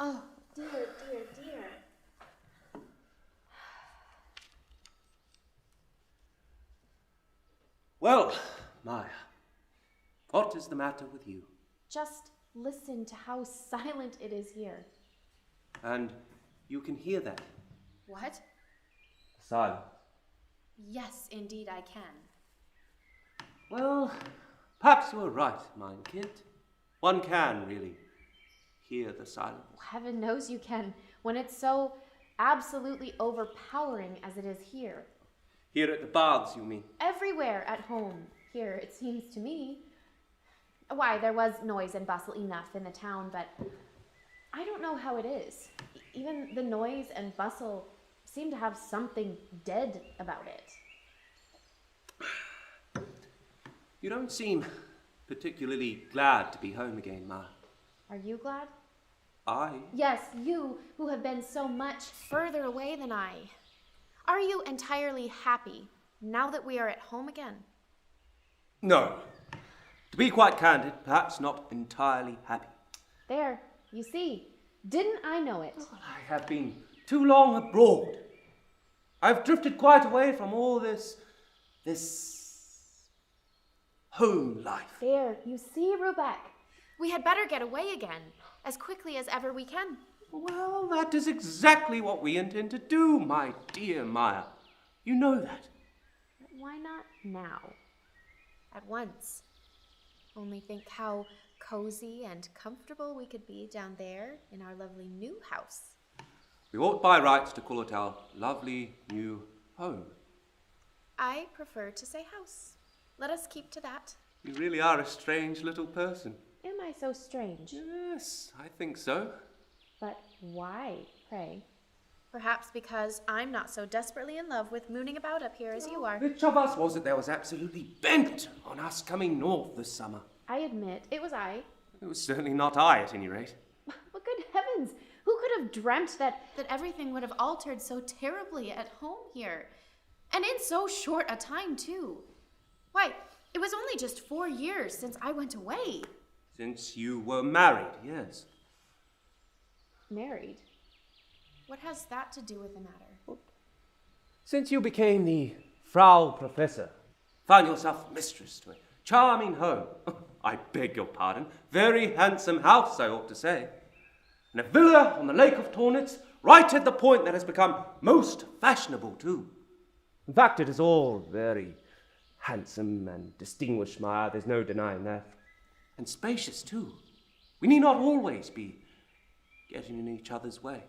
Oh, dear, dear, dear. Well, Maya, what is the matter with you? Just listen to how silent it is here. And you can hear that? What? Silence. Yes, indeed I can. Well, perhaps you are right, mein Kind. One can really hear the silence. Heaven knows you can, when it's so absolutely overpowering as it is here. Here at the baths, you mean? Everywhere at home, here, it seems to me. Why, there was noise and bustle enough in the town, but I don't know how it is. Even the noise and bustle seem to have something dead about it. You don't seem particularly glad to be home again, Ma. Are you glad? I? Yes, you, who have been so much further away than I. Are you entirely happy now that we are at home again? No. To be quite candid, perhaps not entirely happy. There, you see. Didn't I know it? Well, I have been too long abroad. I've drifted quite away from all this home life. There, you see, Rubeck. We had better get away again, as quickly as ever we can. Well, that is exactly what we intend to do, my dear Maya. You know that. Why not now? At once. Only think how cozy and comfortable we could be down there in our lovely new house. We ought by rights to call it our lovely new home. I prefer to say house. Let us keep to that. You really are a strange little person. Am I so strange? Yes, I think so. But why, pray? Perhaps because I'm not so desperately in love with mooning about up here as you are. Which of us was it that was absolutely bent on us coming north this summer? I admit, it was I. It was certainly not I, at any rate. But good heavens, who could have dreamt that everything would have altered so terribly at home here? And in so short a time, too. Why, it was only just 4 years since I went away. Since you were married, yes. Married? What has that to do with the matter? Since you became the Frau Professor, found yourself mistress to a charming home. I beg your pardon. Very handsome house, I ought to say. And a villa on the Lake of Tornitz, right at the point that has become most fashionable, too. In fact, it is all very handsome and distinguished, Maya. There's no denying that. And spacious, too. We need not always be getting in each other's way.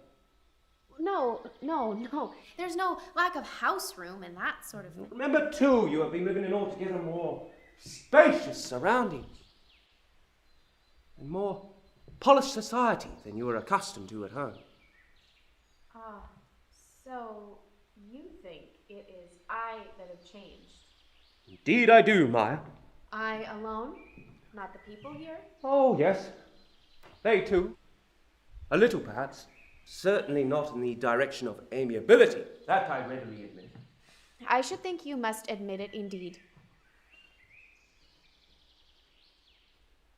No. There's no lack of house room and that sort of thing. Remember, too, you have been living in altogether more spacious surroundings and more polished society than you were accustomed to at home. Ah, so you think it is I that have changed? Indeed I do, Maya. I alone? Not the people here? Oh, yes. They too. A little, perhaps. Certainly not in the direction of amiability. That I readily admit. I should think you must admit it indeed.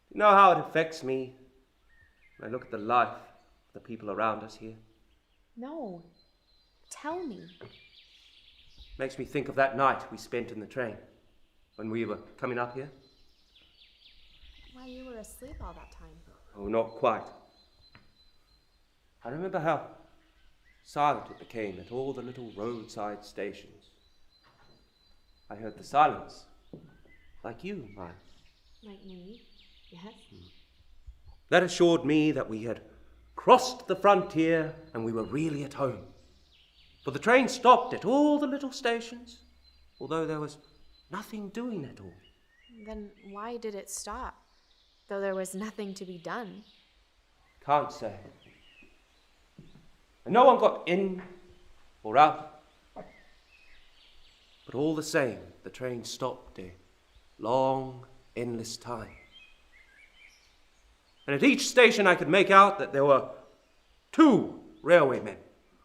You know how it affects me when I look at the life of the people around us here? No. Tell me. Makes me think of that night we spent in the train when we were coming up here. Why, you were asleep all that time. Oh, not quite. I remember how silent it became at all the little roadside stations. I heard the silence, like you, Maya. Like me? Yes. That assured me that we had crossed the frontier and we were really at home. For the train stopped at all the little stations, although there was nothing doing at all. Then why did it stop, though there was nothing to be done? Can't say. And no one got in or out. But all the same, the train stopped a long, endless time. And at each station I could make out that there were 2 railwaymen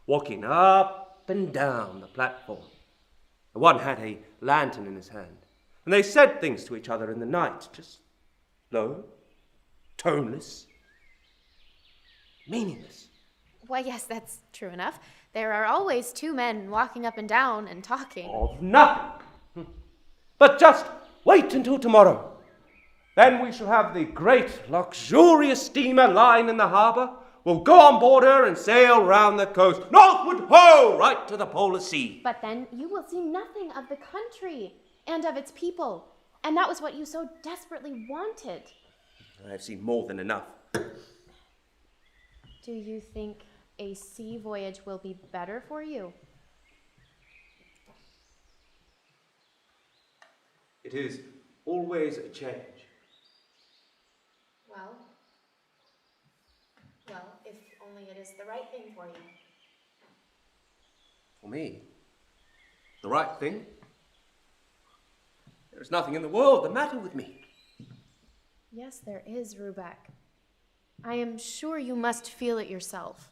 walking up and down the platform. The one had a lantern in his hand, and they said things to each other in the night, just low, toneless. meaningless. Why, yes, that's true enough. There are always two men walking up and down and talking. Of nothing. But just wait until tomorrow. Then we shall have the great, luxurious steamer lying in the harbour. We'll go on board her and sail round the coast, northward, ho, right to the polar sea. But then you will see nothing of the country and of its people. And that was what you so desperately wanted. I've seen more than enough. Do you think a sea voyage will be better for you? It is always a change. Well, if only it is the right thing for you. For me, the right thing? There is nothing in the world the matter with me. Yes, there is, Rubeck. I am sure you must feel it yourself.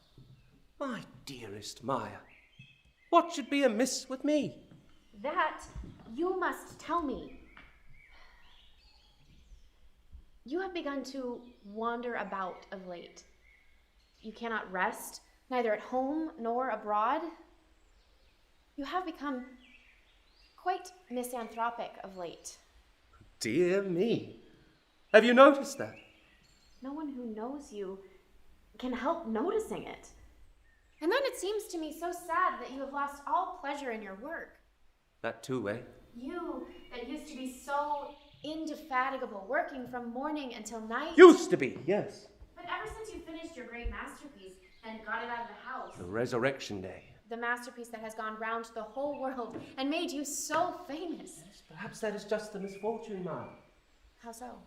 My dearest Maya, what should be amiss with me? That you must tell me. You have begun to wander about of late. You cannot rest, neither at home nor abroad. You have become quite misanthropic of late. Dear me. Have you noticed that? No one who knows you can help noticing it. And then it seems to me so sad that you have lost all pleasure in your work. That too, eh? You that used to be so indefatigable, working from morning until night. Used to be, yes. But ever since you finished your great masterpiece and got it out of the house. The Resurrection Day. The masterpiece that has gone round the whole world and made you so famous. Yes, perhaps that is just the misfortune, Maya. How so?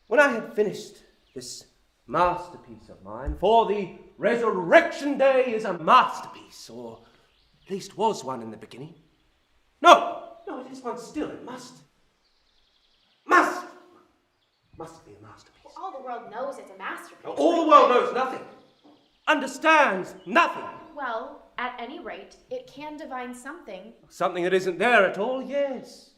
When I had finished this masterpiece of mine, for the Resurrection Day is a masterpiece, or at least was one in the beginning. No, it is one still. It must be a masterpiece. Well, all the world knows it's a masterpiece. All the world knows nothing, understands nothing. Well, at any rate, it can divine something. Something that isn't there at all, yes.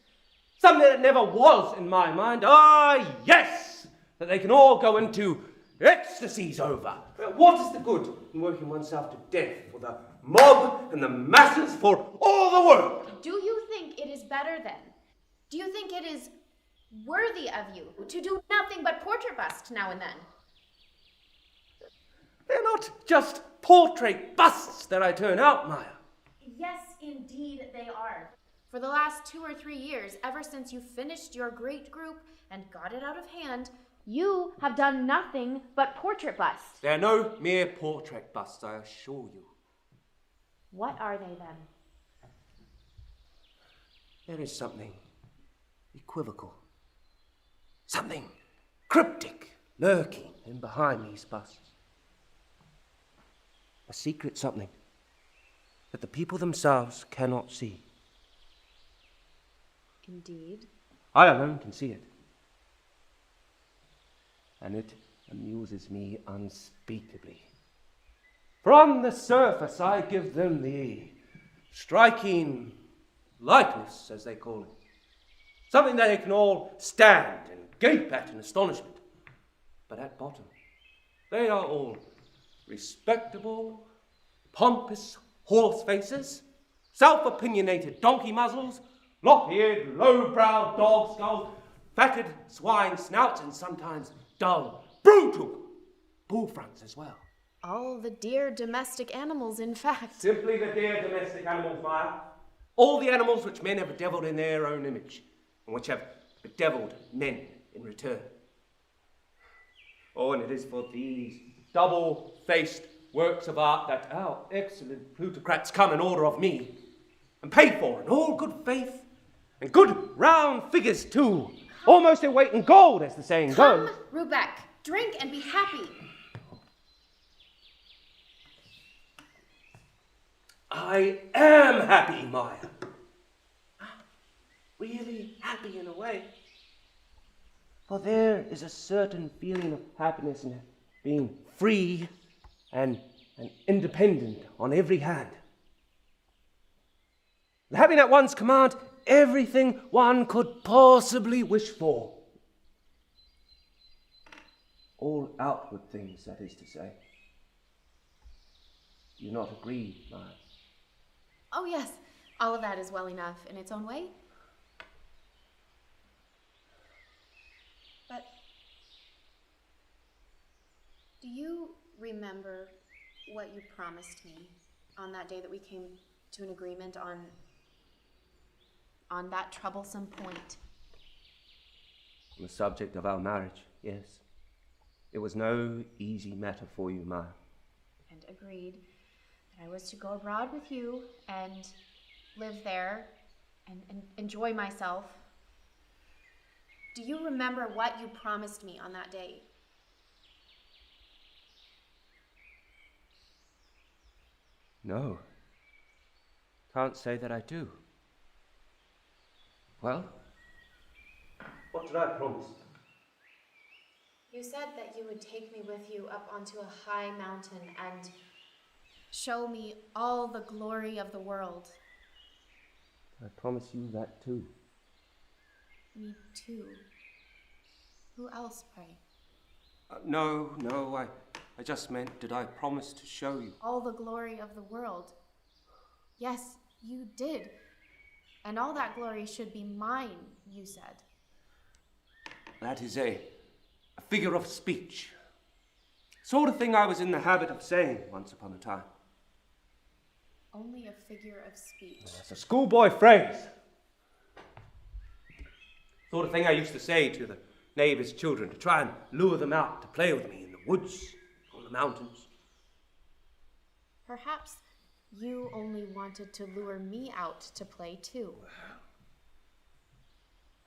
Something that never was in my mind. Ah, yes! That they can all go into ecstasies over. What is the good in working oneself to death for the mob and the masses, for all the world? Do you think it is better then? Do you think it is worthy of you to do nothing but portrait bust now and then? They're not just portrait busts that I turn out, Maya. Yes, indeed they are. For the last 2 or 3 years, ever since you finished your great group and got it out of hand, you have done nothing but portrait busts. They're no mere portrait busts, I assure you. What are they then? There is something equivocal, something cryptic lurking in behind these busts. A secret something that the people themselves cannot see. Indeed. I alone can see it. And it amuses me unspeakably. For on the surface I give them the striking likeness, as they call it. Something that they can all stand and gape at in astonishment. But at bottom, they are all respectable, pompous horse faces, self-opinionated donkey muzzles, lop-eared, low-browed dog skulls, fatted swine snouts, and sometimes dull, brutal bull fronts as well. All the dear domestic animals, in fact. Simply the dear domestic animals, Maya. All the animals which men have bedeviled in their own image, and which have bedeviled men in return. Oh, and it is for these double-faced works of art that our excellent plutocrats come in order of me, and pay for in all good faith, and good round figures too, almost in weight in gold, as the saying goes. Come, Rubeck, drink and be happy. I am happy, Maya. Really happy in a way. For there is a certain feeling of happiness in being free and independent on every hand. And having at one's command everything one could possibly wish for. All outward things, that is to say. Do you not agree, Maya? Oh, yes. All of that is well enough in its own way. But do you remember what you promised me on that day that we came to an agreement on that troublesome point? On the subject of our marriage, yes. It was no easy matter for you, Maya. And agreed that I was to go abroad with you and live there and enjoy myself. Do you remember what you promised me on that day? No. Can't say that I do. Well, what did I promise? You said that you would take me with you up onto a high mountain and show me all the glory of the world. I promise you that too. Me too. Who else, pray? No, I just meant, did I promise to show you? All the glory of the world. Yes, you did. And all that glory should be mine, you said. That is a figure of speech. Sort of thing I was in the habit of saying once upon a time. Only a figure of speech. That's a schoolboy phrase. Sort of thing I used to say to the neighbours' children to try and lure them out to play with me in the woods, on the mountains. Perhaps you only wanted to lure me out to play too.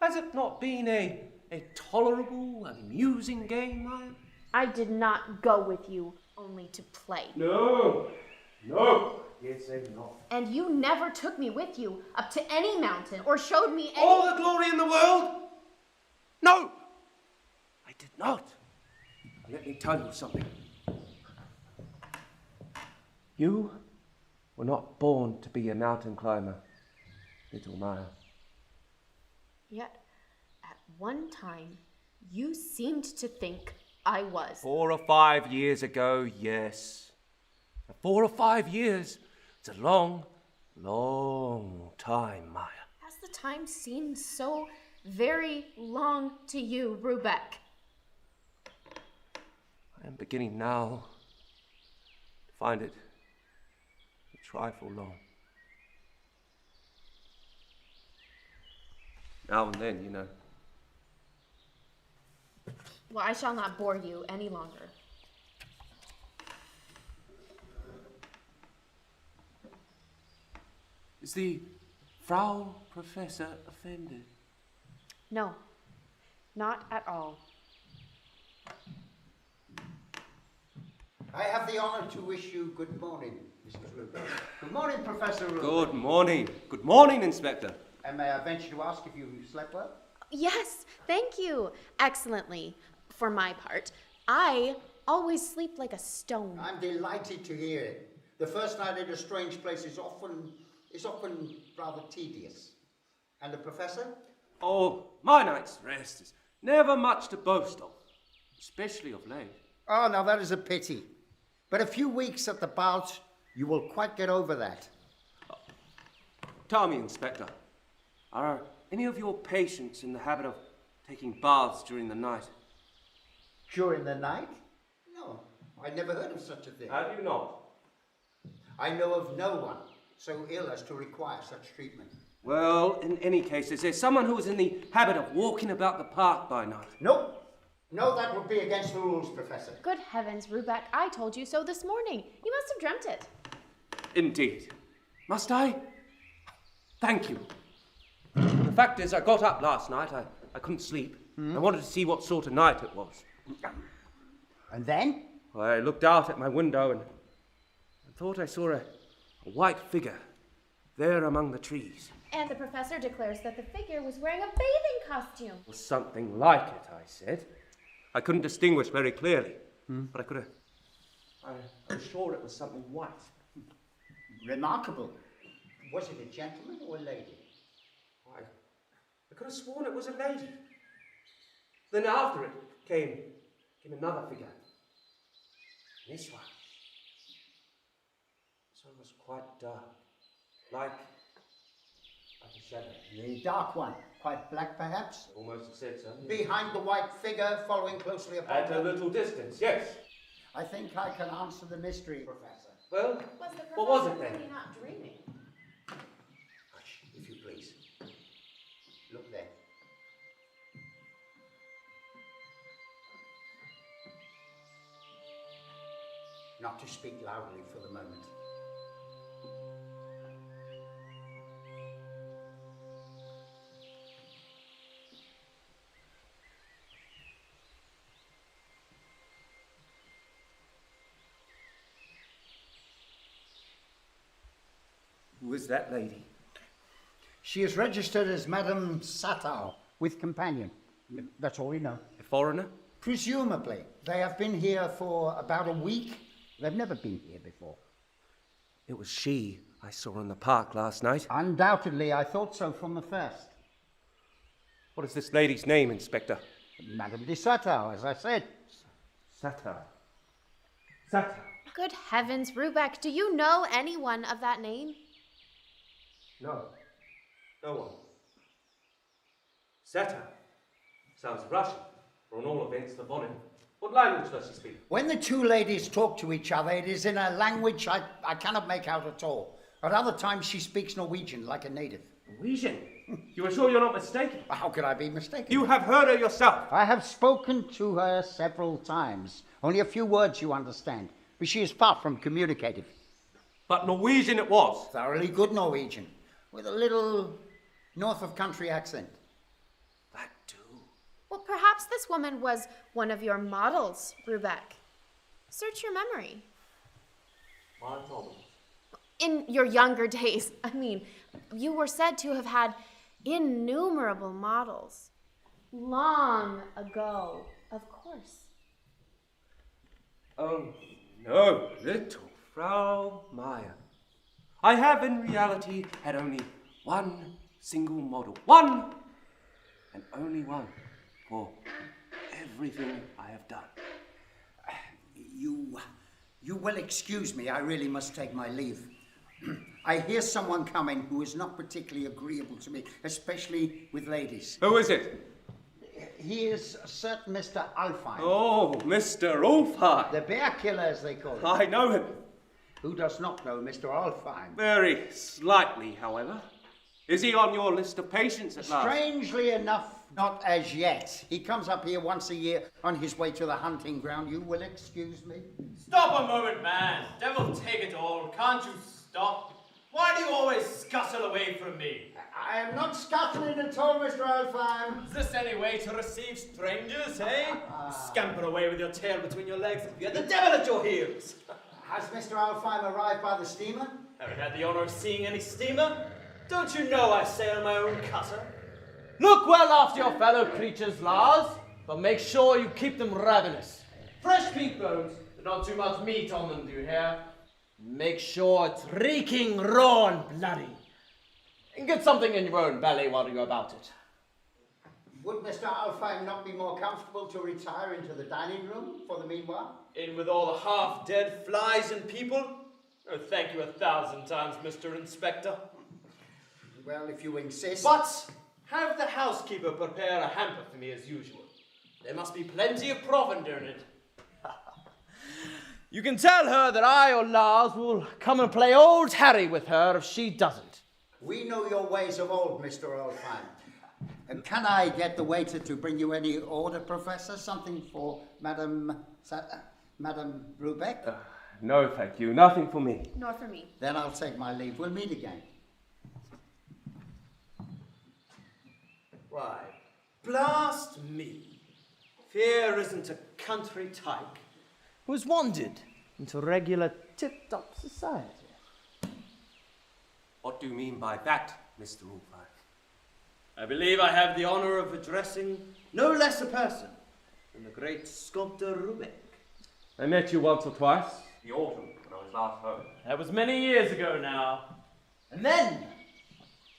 Has it not been a tolerable, amusing game, Maya? I did not go with you only to play. No. Yes, not. And you never took me with you up to any mountain or showed me any... All the glory in the world? No, I did not. And let me tell you something. You were not born to be a mountain climber, little Maya. Yet, at one time, you seemed to think I was. 4 or 5 years ago, yes. 4 or 5 years, it's a long, long time, Maya. Has the time seemed so very long to you, Rubeck? I am beginning now to find it a trifle long. Now and then, you know. Well, I shall not bore you any longer. Is the Frau Professor offended? No, not at all. I have the honor to wish you good morning, Mrs. Rubeck. Good morning, Professor Rubeck. Good morning. Good morning, Inspector. And may I venture to ask if you slept well? Yes, thank you. Excellently, for my part. I always sleep like a stone. I'm delighted to hear it. The first night in a strange place is often rather tedious. And the Professor? Oh, my night's rest is never much to boast of, especially of late. Oh, now that is a pity. But a few weeks at the bout, you will quite get over that. Tell me, Inspector, are any of your patients in the habit of taking baths during the night? During the night? No, I never heard of such a thing. Have you not? I know of no one so ill as to require such treatment. Well, in any case, is there someone who is in the habit of walking about the park by night? Nope. No, that would be against the rules, Professor. Good heavens, Rubeck, I told you so this morning. You must have dreamt it. Indeed. Must I? Thank you. The fact is, I got up last night. I couldn't sleep. I wanted to see what sort of night it was. And then? I looked out at my window and thought I saw a white figure there among the trees. And the professor declares that the figure was wearing a bathing costume. Or something like it, I said. I couldn't distinguish very clearly, but I was sure it was something white. Remarkable. Was it a gentleman or a lady? I could have sworn it was a lady. Then after it came Give me another figure. This one. This one was quite dark. Like a shadow. The dark one, quite black perhaps? Almost said so. Behind the white figure, following closely upon At a them. little distance, yes. I think I can answer the mystery, Professor. Well, Was the what was it professor then? really not dreaming? Hush, if you please. Look there. Not to speak loudly for the moment. Who is that lady? She is registered as Madame Satow, with companion. That's all we know. A foreigner? Presumably. They have been here for about a week. They've never been here before. It was she I saw in the park last night. Undoubtedly, I thought so from the first. What is this lady's name, Inspector? Madame de Satow, as I said. Satow. Satow. Good heavens, Rubeck, do you know anyone of that name? No. No one. Satow. Sounds Russian, or in all events, the volume. What language does she speak? When the two ladies talk to each other, it is in a language I cannot make out at all. At other times, she speaks Norwegian like a native. Norwegian? You are sure you're not mistaken? How could I be mistaken? You have heard her yourself. I have spoken to her several times. Only a few words you understand, but she is far from communicative. But Norwegian it was. Thoroughly good Norwegian, with a little north of country accent. That too. Well, perhaps this woman was one of your models, Rubeck. Search your memory. My problem. In your younger days, I mean, you were said to have had innumerable models. Long ago, of course. Oh, no, little Frau Meyer. I have in reality had only one single model. One, and only one, for everything I have done. You will excuse me, I really must take my leave. I hear someone coming who is not particularly agreeable to me, especially with ladies. Who is it? He is a certain Mr. Alfheim. Oh, Mr. Ulfheim. The bear killer, as they call him. I know him. Who does not know Mr. Alfheim? Very slightly, however. Is he on your list of patients at last? Strangely enough, not as yet. He comes up here once a year on his way to the hunting ground. You will excuse me? Stop a moment, man. Devil take it all. Can't you stop? Why do you always scuttle away from me? I am not scuttling at all, Mr. Alfheim. Is this any way to receive strangers, eh? Scamper away with your tail between your legs. You had the devil at your heels. Has Mr. Alfheim arrived by the steamer? Haven't had the honor of seeing any steamer. Don't you know I sail my own cutter? Look well after your fellow creatures, Lars, but make sure you keep them ravenous. Fresh pink bones, but not too much meat on them, do you hear? Make sure it's reeking raw and bloody. And get something in your own belly while you go about it. Would Mr. Alfheim not be more comfortable to retire into the dining room for the meanwhile? In with all the half-dead flies and people? Oh, thank you 1,000 times, Mr. Inspector. Well, if you insist. But have the housekeeper prepare a hamper for me as usual. There must be plenty of provender in it. You can tell her that I or Lars will come and play old Harry with her if she doesn't. We know your ways of old, Mr. Alfheim. And can I get the waiter to bring you any order, Professor? Something for Madame Rubeck? No, thank you. Nothing for me. Nor for me. Then I'll take my leave. We'll meet again. Why, blast me. Fear isn't a country tyke who's wandered into regular tip-top society. What do you mean by that, Mr. Ulfheim? I believe I have the honor of addressing no less a person than the great sculptor Rubeck. I met you once or twice. The autumn, when I was last home. That was many years ago now. And then,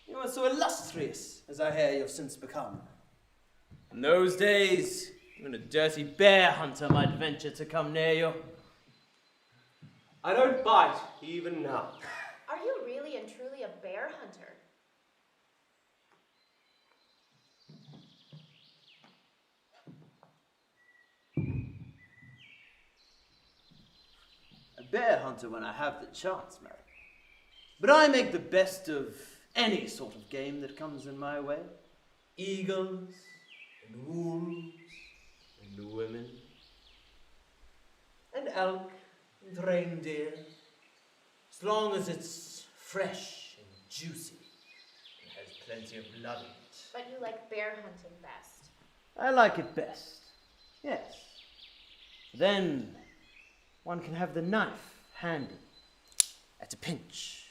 you were so illustrious as I hear you've since become. In those days, Even a dirty bear hunter might venture to come near you. I don't bite, even now. Are you really and truly a bear hunter? A bear hunter when I have the chance, madam. But I make the best of any sort of game that comes in my way. Eagles, and wolves, and women, and elk, and reindeer. As long as it's fresh and juicy, and has plenty of blood in it. But you like bear hunting best. I like it best, yes. Then one can have the knife handy at a pinch.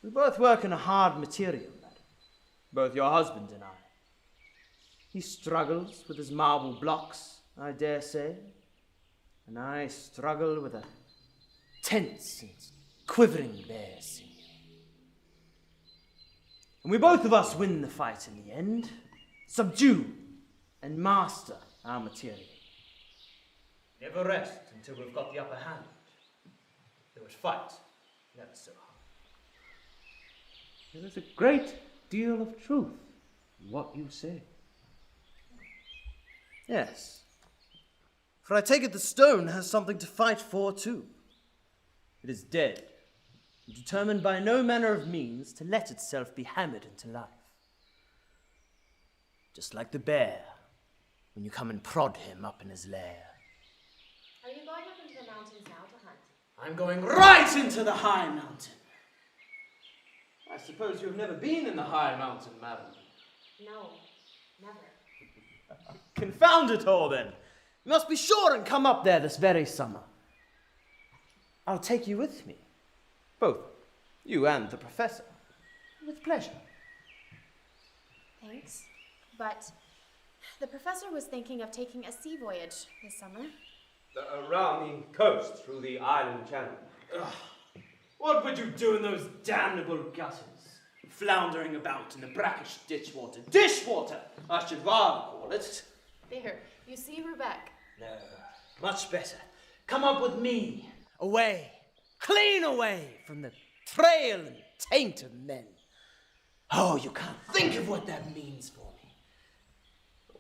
We both work in a hard material, madam. Both your husband and I. He struggles with his marble blocks, I dare say. And I struggle with a tense and quivering bear sinew. And we both of us win the fight in the end. Subdue and master our material. Never rest until we've got the upper hand. Though it fight never so hard. There is a great deal of truth in what you say. Yes. For I take it the stone has something to fight for too. It is dead, and determined by no manner of means to let itself be hammered into life. Just like the bear, when you come and prod him up in his lair. Are you going up into the mountains now to hunt? I'm going right into the high mountain. I suppose you've never been in the high mountain, madam. No, never. Confound it all, then. You must be sure and come up there this very summer. I'll take you with me. Both you and the professor. With pleasure. Thanks. But the professor was thinking of taking a sea voyage this summer. Around the coast, through the island channel. Ugh. What would you do in those damnable gutters? Floundering about in the brackish ditchwater. Dishwater, I should rather call it. There, you see Rebecca. No, much better. Come up with me. Away, clean away from the trail and taint of men. Oh, you can't think of what that means for me.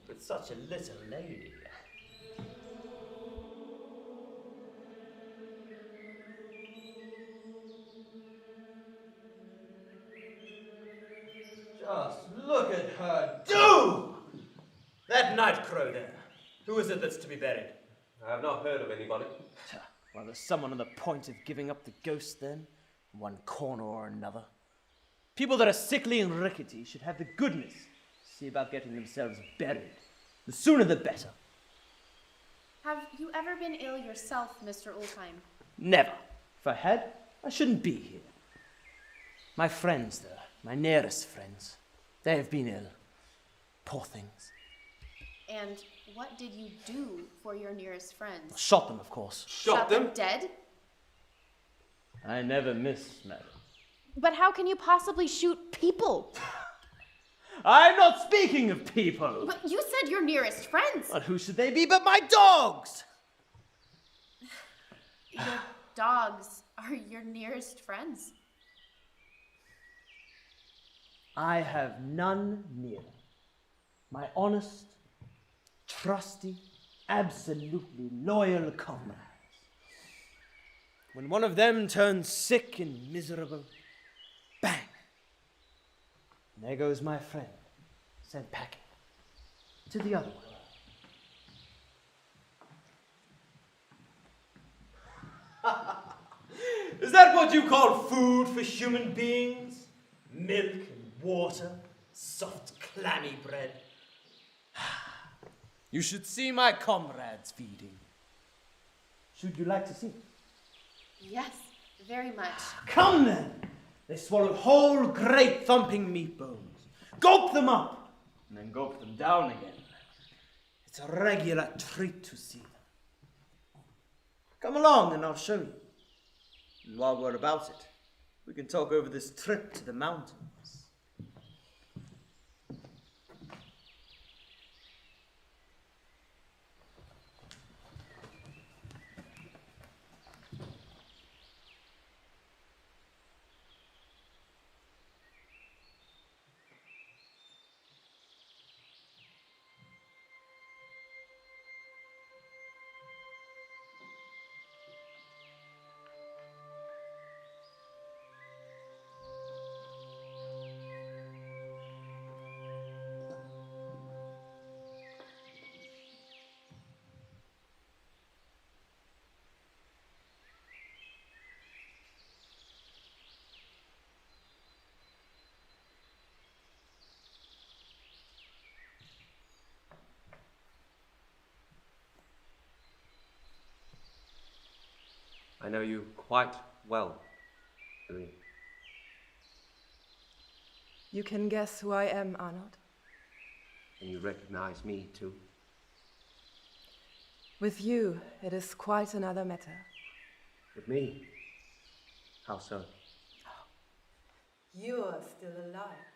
With such a little lady. Just look at her do! That night crow there. Who is it that's to be buried? I have not heard of anybody. Well, there's someone on the point of giving up the ghost then, in one corner or another. People that are sickly and rickety should have the goodness to see about getting themselves buried. The sooner the better. Have you ever been ill yourself, Mr. Oldtime? Never. If I had, I shouldn't be here. My friends there, my nearest friends, they have been ill. Poor things. And what did you do for your nearest friends? Shot them, of course. Shot them? Dead? I never miss, madam. But how can you possibly shoot people? I'm not speaking of people. But you said your nearest friends. But who should they be but my dogs? Your dogs are your nearest friends. I have none near. My honest, trusty, absolutely loyal comrades. When one of them turns sick and miserable, bang! And there goes my friend, sent packing to the other world. Is that what you call food for human beings? Milk and water, soft, clammy bread. You should see my comrades feeding. Should you like to see? Yes, very much. Come then! They swallow whole great thumping meat bones, gulp them up, and then gulp them down again. It's a regular treat to see them. Come along and I'll show you. And while we're about it, we can talk over this trip to the mountains. I know you quite well, Irene. You can guess who I am, Arnold. And you recognize me too? With you, it is quite another matter. With me? How so? You are still alive.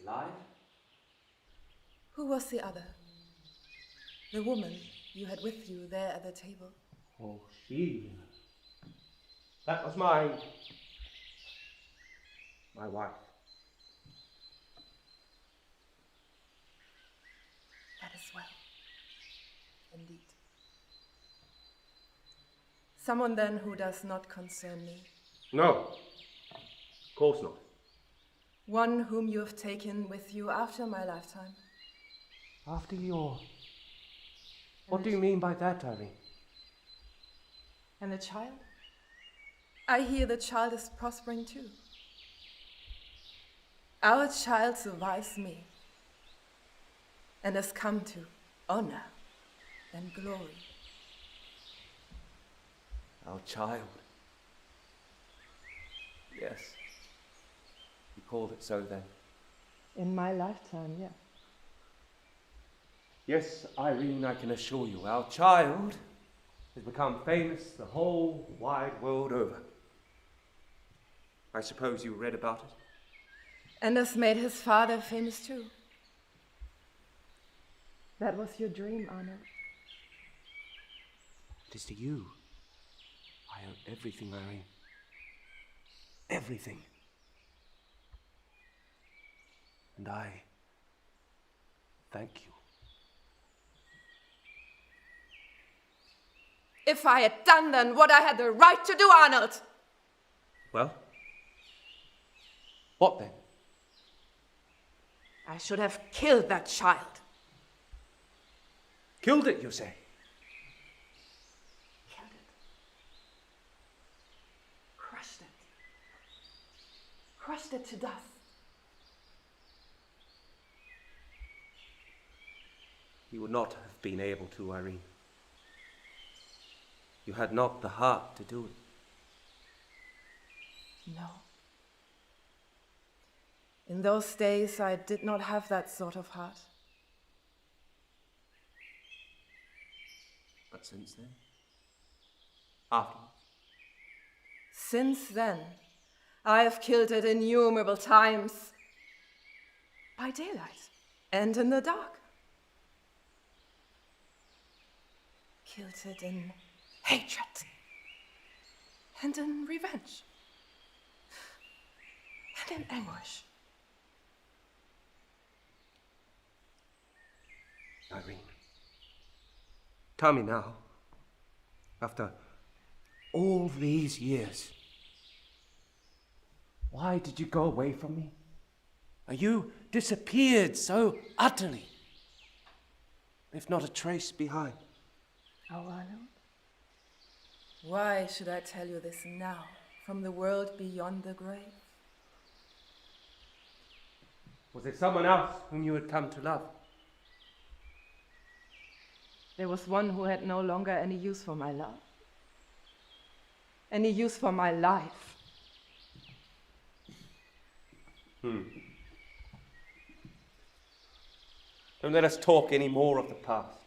Alive? Who was the other? The woman you had with you there at the table. Oh, she. That was my wife. That is well. Indeed. Someone then who does not concern me. No, of course not. One whom you have taken with you after my lifetime. After your... What do you mean by that, Irene? And the child? I hear the child is prospering too. Our child survives me and has come to honor and glory. Our child. Yes. You called it so then? In my lifetime, yes. Yes, Irene, I can assure you, our child has become famous the whole wide world over. I suppose you read about it? And has made his father famous too. That was your dream, Arnold. It is to you I owe everything, Irene. Everything. And I thank you. If I had done then what I had the right to do, Arnold! Well? What then? I should have killed that child. Killed it, you say? Killed it. Crushed it. Crushed it to dust. You would not have been able to, Irene. You had not the heart to do it. No. In those days, I did not have that sort of heart. But since then? Afterwards? Since then, I have killed it innumerable times. By daylight and in the dark. Killed it in hatred and in revenge and in anguish. Irene, tell me now, after all these years, why did you go away from me? You disappeared so utterly, if not a trace behind. Oh, Arnold. Why should I tell you this now, from the world beyond the grave? Was there someone else whom you had come to love? There was one who had no longer any use for my love, any use for my life. Don't let us talk any more of the past.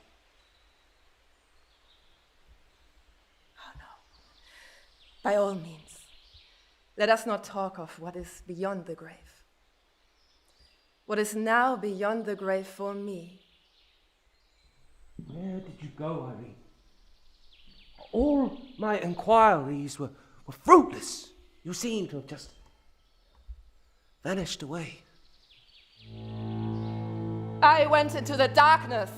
Oh, no. By all means, let us not talk of what is beyond the grave. What is now beyond the grave for me. Where did you go, Irene? All my inquiries were fruitless. You seem to have just vanished away. I went into the darkness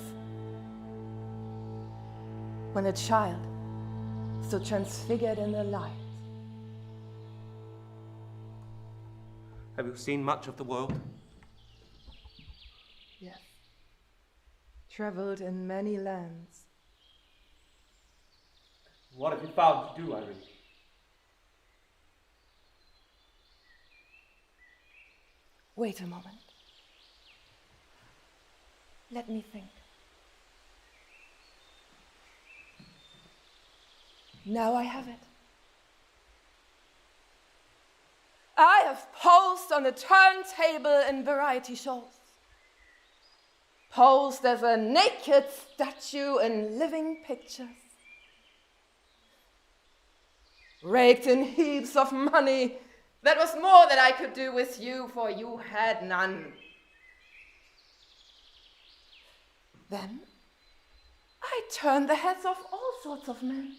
when a child stood transfigured in the light. Have you seen much of the world? Yes. Traveled in many lands. What have you found to do, Irene? Wait a moment. Let me think. Now I have it. I have posed on the turntable in variety shows. Posed as a naked statue in living pictures. Raked in heaps of money. That was more than I could do with you, for you had none. Then I turned the heads of all sorts of men.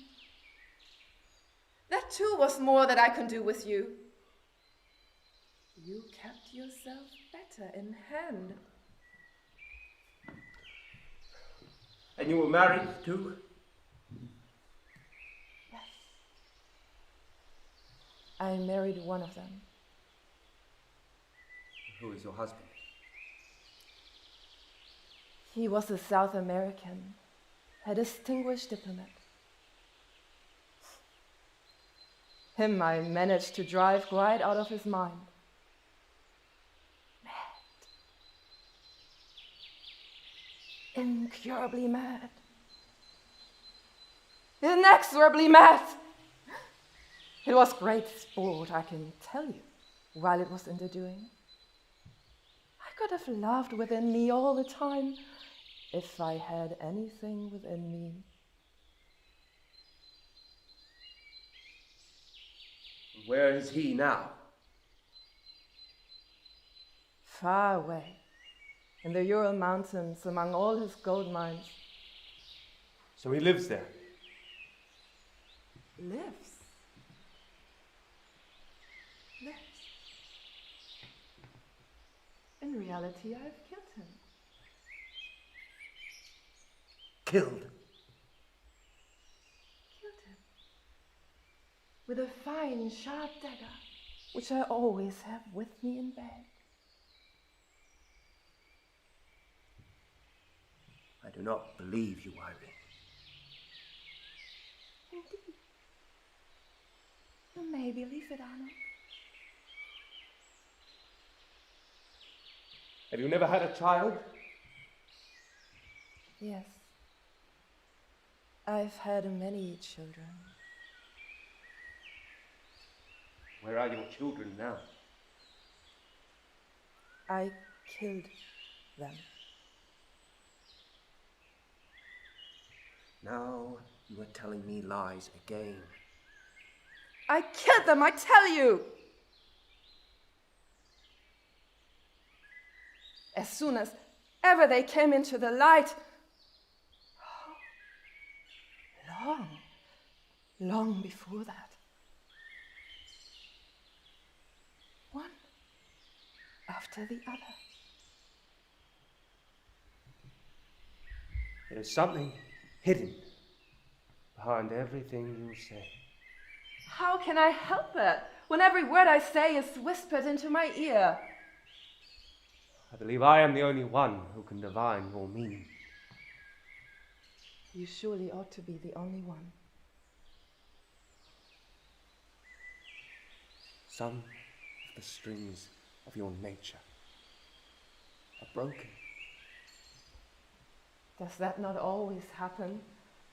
That too was more that I could do with you. You kept yourself better in hand. And you were married too? Yes. I married one of them. Who is your husband? He was a South American, a distinguished diplomat. Him I managed to drive quite out of his mind. Incurably mad. Inexorably mad. It was great sport, I can tell you, while it was in the doing. I could have laughed within me all the time if I had anything within me. Where is he now? Far away, in the Ural Mountains, among all his gold mines. So he lives there? Lives. In reality, I've killed him. Killed? Killed him. With a fine, sharp dagger, which I always have with me in bed. I do not believe you, Irene. Indeed. You may believe it, Arnold. Have you never had a child? Yes. I've had many children. Where are your children now? I killed them. Now you are telling me lies again. I killed them, I tell you! As soon as ever they came into the light, long before that, one after the other. There is something hidden behind everything you say. How can I help it when every word I say is whispered into my ear? I believe I am the only one who can divine your meaning. You surely ought to be the only one. Some of the strings of your nature are broken. Does that not always happen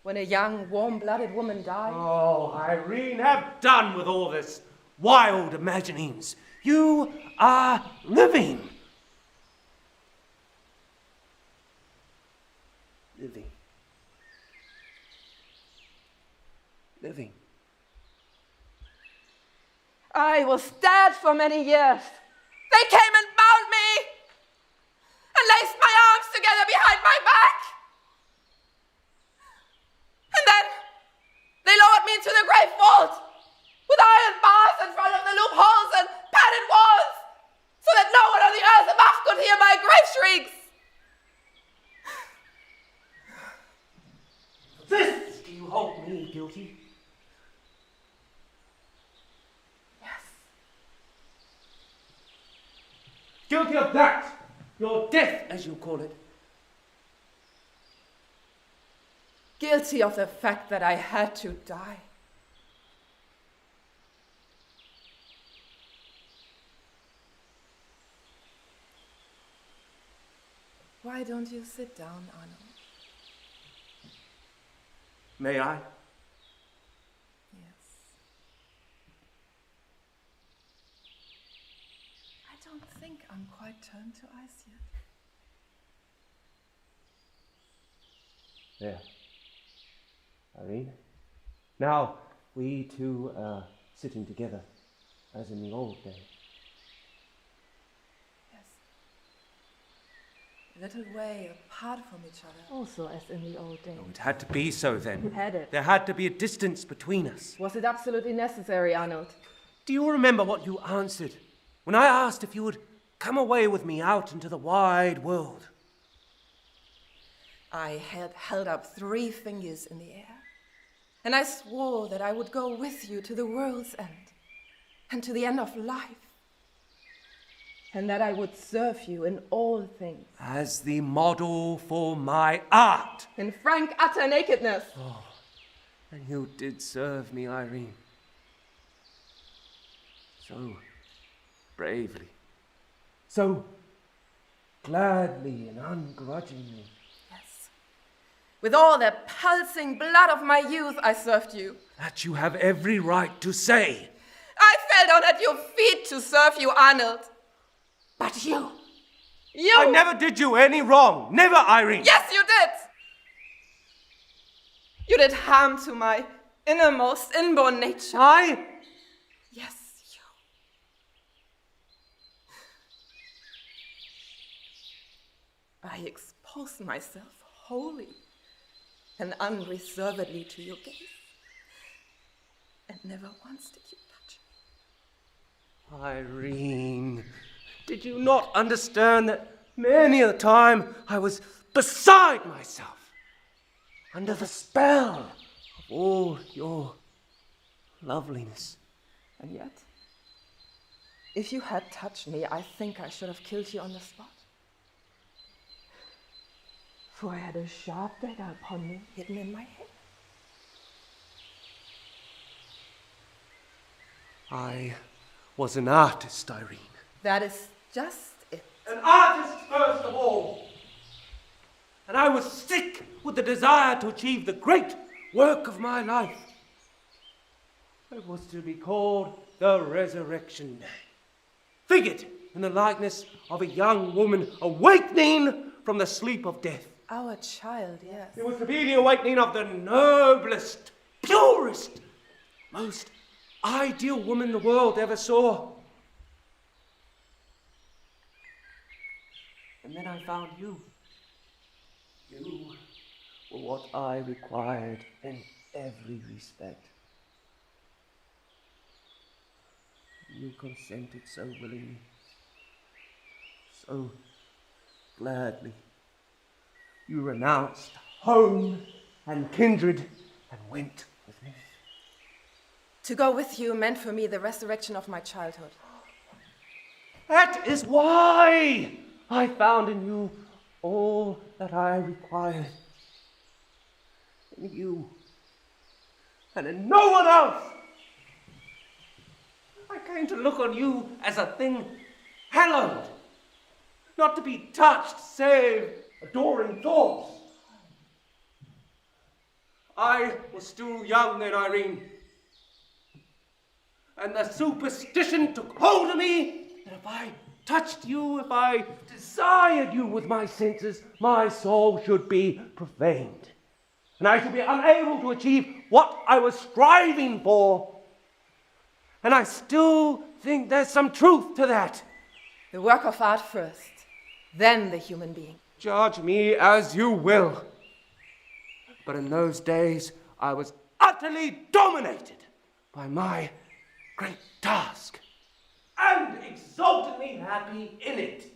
when a young, warm-blooded woman dies? Oh, Irene, have done with all this wild imaginings. You are living. Living. I was dead for many years. They came and bound me and laced my arms together behind my back. And then they lowered me into the grave vault with iron bars in front of the loopholes and padded walls so that no one on the earth above could hear my grave shrieks. This, do you hold me guilty? Yes. Guilty of that, your death, as you call it. Guilty of the fact that I had to die. Why don't you sit down, Arnold? May I? I'm quite turned to ice yet. There. Irene. Now we two are sitting together, as in the old days. Yes. A little way apart from each other. Also as in the old days. Oh, it had to be so then. Had it? There had to be a distance between us. Was it absolutely necessary, Arnold? Do you remember what you answered when I asked if you would come away with me out into the wide world? I had held up 3 fingers in the air, and I swore that I would go with you to the world's end, and to the end of life, and that I would serve you in all things. As the model for my art. In frank, utter nakedness. Oh, and you did serve me, Irene. So bravely, so gladly and ungrudgingly. Yes. With all the pulsing blood of my youth, I served you. That you have every right to say. I fell down at your feet to serve you, Arnold. But you. I never did you any wrong. Never, Irene. Yes, you did. You did harm to my innermost inborn nature. I? Yes, you. I exposed myself wholly and unreservedly to your gaze, and never once did you touch me. Irene, did you not understand that many a time I was beside myself, under the spell of all your loveliness? And yet, if you had touched me, I think I should have killed you on the spot. For I had a sharp dagger upon me, hidden in my head. I was an artist, Irene. That is just it. An artist first of all. And I was sick with the desire to achieve the great work of my life. It was to be called the Resurrection Day, figured in the likeness of a young woman awakening from the sleep of death. Our child, yes. It was to be the awakening of the noblest, purest, most ideal woman the world ever saw. And then I found you. You were what I required in every respect. You consented so willingly, so gladly. You renounced home and kindred and went with me. To go with you meant for me the resurrection of my childhood. That is why I found in you all that I required. In you and in no one else. I came to look on you as a thing hallowed, not to be touched save adoring thoughts. I was still young then, Irene, and the superstition took hold of me that if I touched you, if I desired you with my senses, my soul should be profaned, and I should be unable to achieve what I was striving for. And I still think there's some truth to that. The work of art first, then the human being. Judge me as you will. But in those days, I was utterly dominated by my great task, and exultantly happy in it.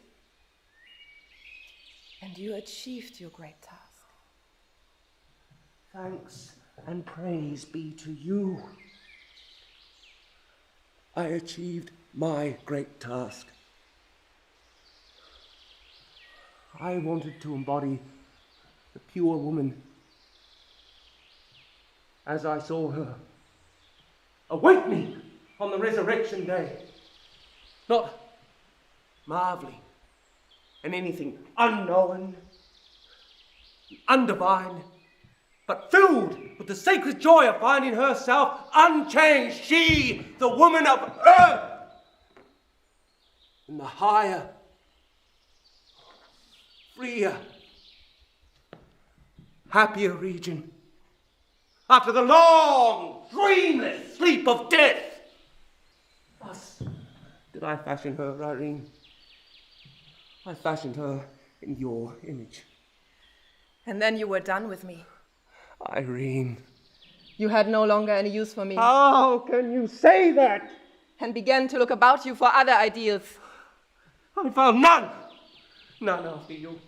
And you achieved your great task. Thanks and praise be to you. I achieved my great task. I wanted to embody the pure woman as I saw her awakening on the resurrection day, not marveling in anything unknown, undivine, but filled with the sacred joy of finding herself unchanged, she, the woman of earth, in the higher freer, happier region. After the long, dreamless sleep of death. Thus did I fashion her, Irene. I fashioned her in your image. And then you were done with me. Irene. You had no longer any use for me. How can you say that? And began to look about you for other ideals. I found none. None after you.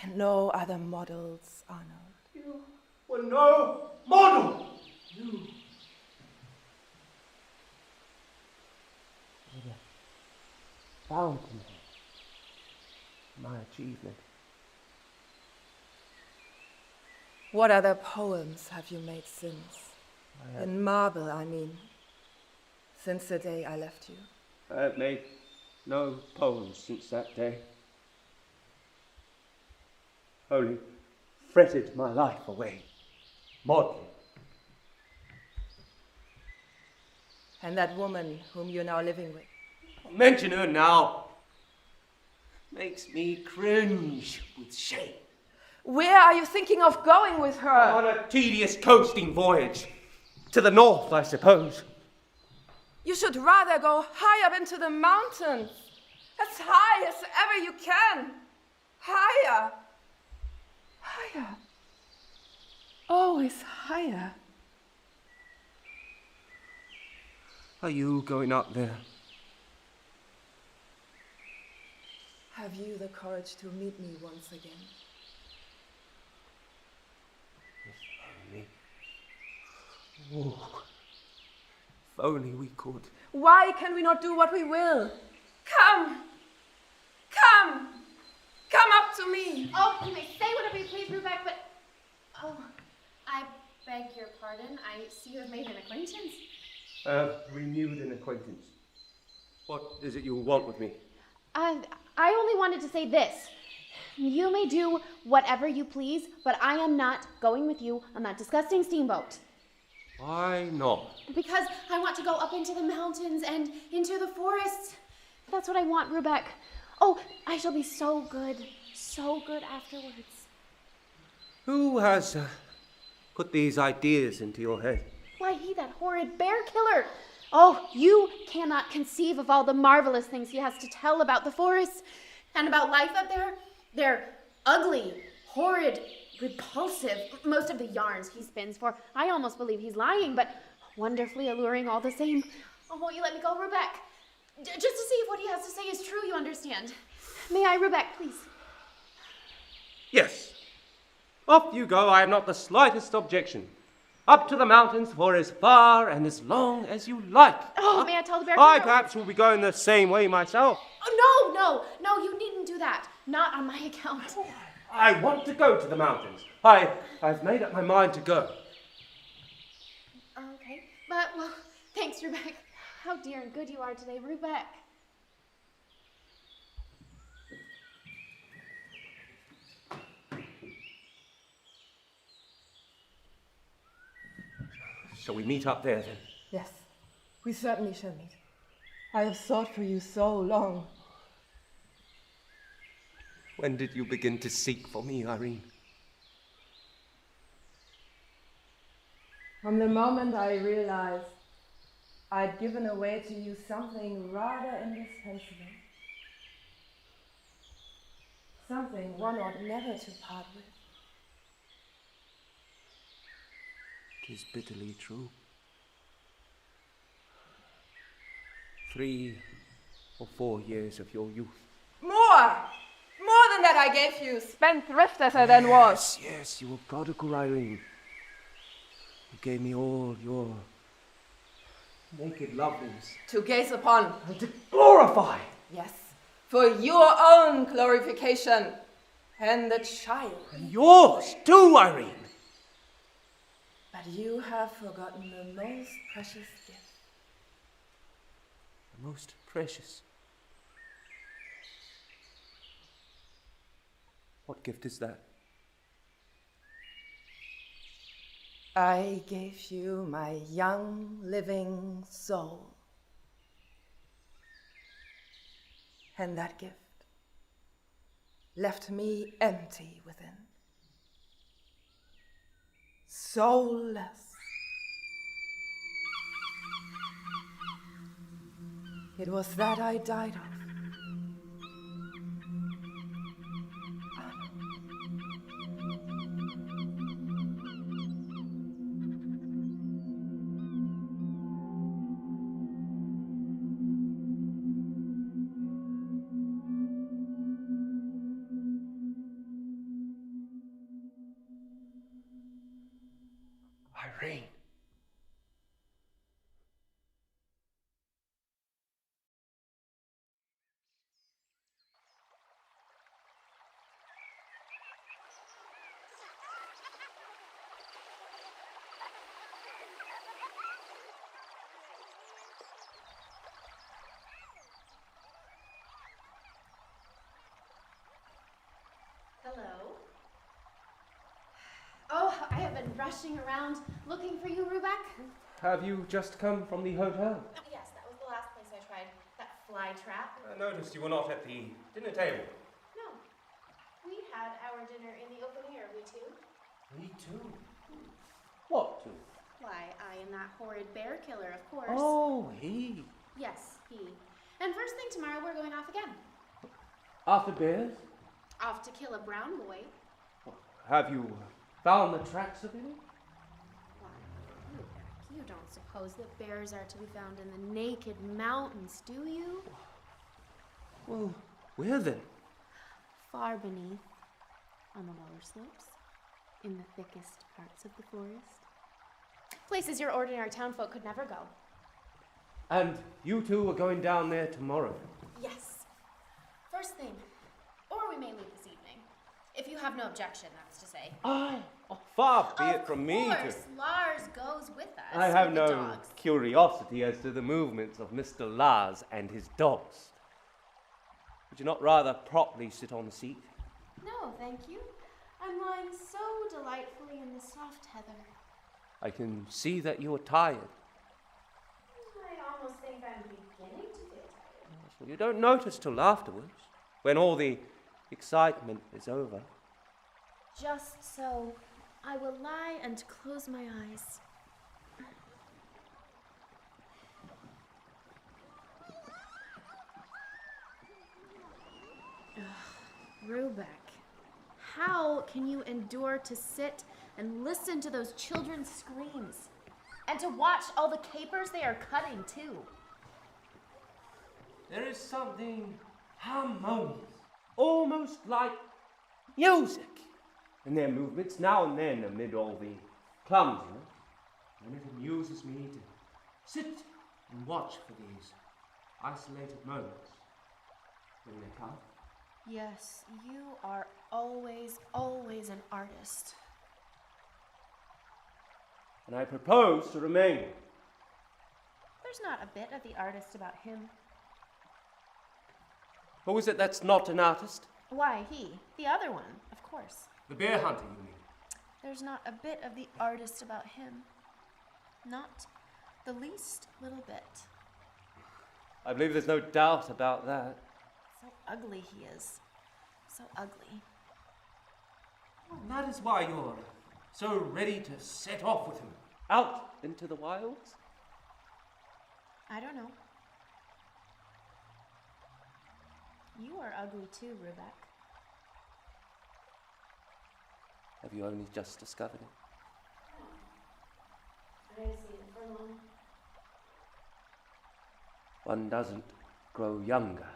And no other models, Arnold. You were no model. You were the fountain of my achievement. What other poems have you made since? In marble, I mean. Since the day I left you. I have made no poems since that day. Only fretted my life away, modeling. And that woman whom you're now living with. Mention her now. Makes me cringe with shame. Where are you thinking of going with her? On a tedious coasting voyage. To the north, I suppose. You should rather go high up into the mountains. As high as ever you can. Higher. Higher. Always higher. Are you going up there? Have you the courage to meet me once again? Oh, if only we could. Why can we not do what we will? Come! Come! Come up to me! Oh, you may say whatever you please, Rubeck, but... Oh, I beg your pardon. I see you have made an acquaintance. Renewed an acquaintance. What is it you want with me? I only wanted to say this. You may do whatever you please, but I am not going with you on that disgusting steamboat. Why not? Because I want to go up into the mountains and into the forests. That's what I want, Rubeck. Oh, I shall be so good afterwards. Who has put these ideas into your head? Why, he, that horrid bear killer. Oh, you cannot conceive of all the marvelous things he has to tell about the forests and about life up there. They're ugly, horrid, repulsive. Most of the yarns he spins for, I almost believe he's lying, but wonderfully alluring all the same. Oh, won't you let me go, Rubeck? Just to see if what he has to say is true, you understand. May I, Rubeck, please? Yes. Off you go, I have not the slightest objection. Up to the mountains for as far and as long as you like. Oh, may I tell the bear I killer? perhaps will be going the same way myself. Oh, no, you needn't do that. Not on my account. I want to go to the mountains. I've made up my mind to go. Okay, but, well, thanks, Rubeck. How dear and good you are today, Rubeck. Shall we meet up there, then? Yes, we certainly shall meet. I have sought for you so long. When did you begin to seek for me, Irene? From the moment I realized I'd given away to you something rather indispensable. Something one ought never to part with. 'Tis bitterly true. 3 or 4 years of your youth. More than that I gave you, spendthrift as I then was. Yes, you were prodigal, Irene. You gave me all your naked loveliness. To gaze upon. And to glorify. Yes, for your own glorification. And the child. And yours too, Irene. But you have forgotten the most precious gift. The most precious. What gift is that? I gave you my young, living soul. And that gift left me empty within. Soulless. It was that I died of. Irene. Hello? Oh, I have been rushing around looking for you, Rubeck. Have you just come from the hotel? Yes, that was the last place I tried that fly trap. I noticed you were not at the dinner table. No, we had our dinner in the open air, we two. Me too. What two? Why, I and that horrid bear killer, of course. Oh, he. Yes, he. And first thing tomorrow, we're going off again. After bears? Off to kill a brown boy. Have you found the tracks of any? Why, Rubeck, you don't suppose that bears are to be found in the naked mountains, do you? Well, where then? Far beneath, on the lower slopes, in the thickest parts of the forest. Places your ordinary townfolk could never go. And you two are going down there tomorrow? Yes. First thing. Or we may leave this evening. If you have no objection, that's to say. Far be it from me to... Of course, Lars goes with us. I have with the no dogs. curiosity as to the movements of Mr. Lars and his dogs. Would you not rather properly sit on the seat? No, thank you. I'm lying so delightfully in the soft heather. I can see that you are tired. I almost think I'm beginning to feel tired. Well, you don't notice till afterwards, when all the excitement is over. Just so, I will lie and close my eyes. Rubeck, how can you endure to sit and listen to those children's screams? And to watch all the capers they are cutting, too? There is something harmonious, almost like music, in their movements now and then amid all the clumsiness, and it amuses me to sit and watch for these isolated moments when they come. Yes, you are always an artist. And I propose to remain. There's not a bit of the artist about him. Who is it that's not an artist? Why, he. The other one, of course. The bear hunter, you mean? There's not a bit of the artist about him. Not the least little bit. I believe there's no doubt about that. So ugly he is. So ugly. And that is why you're so ready to set off with him out into the wilds? I don't know. You are ugly too, Rubeck. Have you only just discovered it? I haven't seen it for long. One doesn't grow younger.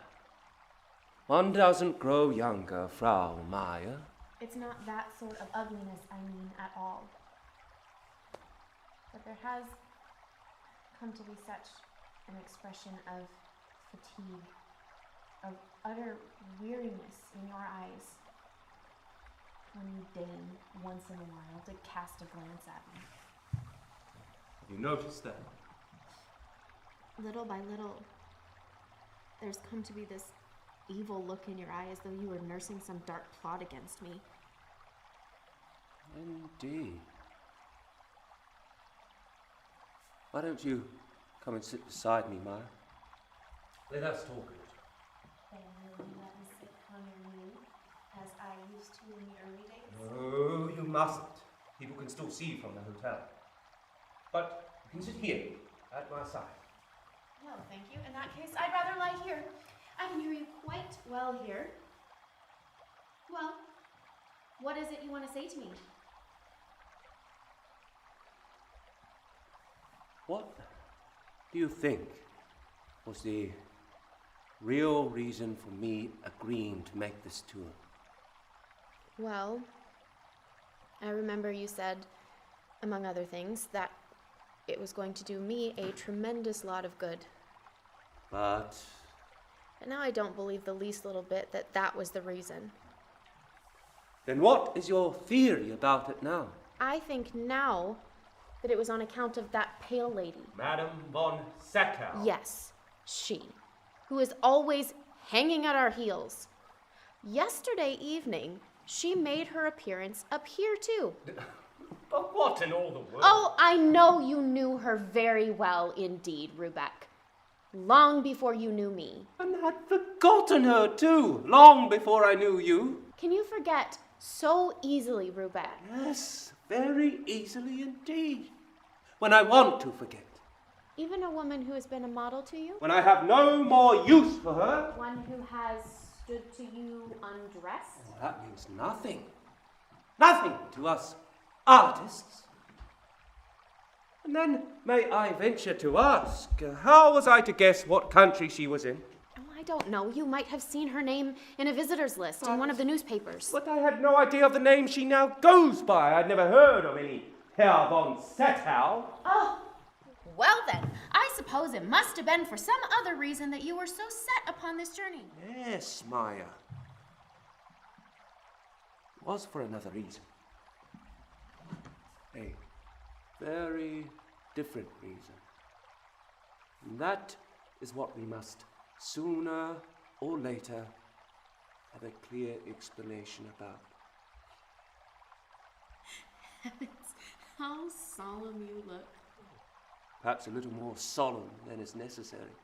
One doesn't grow younger, Frau Maya. It's not that sort of ugliness I mean at all. But there has come to be such an expression of fatigue, of utter weariness in your eyes when you deign once in a while to cast a glance at me. Have you noticed that? Little by little, there's come to be this evil look in your eye as though you were nursing some dark plot against me. Indeed. Why don't you come and sit beside me, Maya? Let us talk a little. Then will you let me sit on your knee in the early days? No, you mustn't. People can still see you from the hotel. But you can sit here, at my side. No, thank you. In that case, I'd rather lie here. I can hear you quite well here. Well, what is it you want to say to me? What do you think was the real reason for me agreeing to make this tour? Well, I remember you said, among other things, that it was going to do me a tremendous lot of good. But And now I don't believe the least little bit that that was the reason. then what is your theory about it now? I think now that it was on account of that pale lady. Madame von Sackau. Yes, she, who is always hanging at our heels. Yesterday evening, she made her appearance up here too. But what in all the world? Oh, I know you knew her very well indeed, Rubeck. Long before you knew me. And had forgotten her too, long before I knew you. Can you forget so easily, Rubeck? Yes, very easily indeed. When I want to forget. Even a woman who has been a model to you? When I have no more use for her. One who has stood to you undressed? Well, that means nothing. Nothing to us artists. And then, may I venture to ask, how was I to guess what country she was in? Oh, I don't know. You might have seen her name in a visitor's list in one of the newspapers. But I had no idea of the name she now goes by. I'd never heard of any Herr von Sackau. Oh, well then, I suppose it must have been for some other reason that you were so set upon this journey. Yes, Maya. It was for another reason. A very different reason. And that is what we must, sooner or later, have a clear explanation about. How solemn you look. Perhaps a little more solemn than is necessary.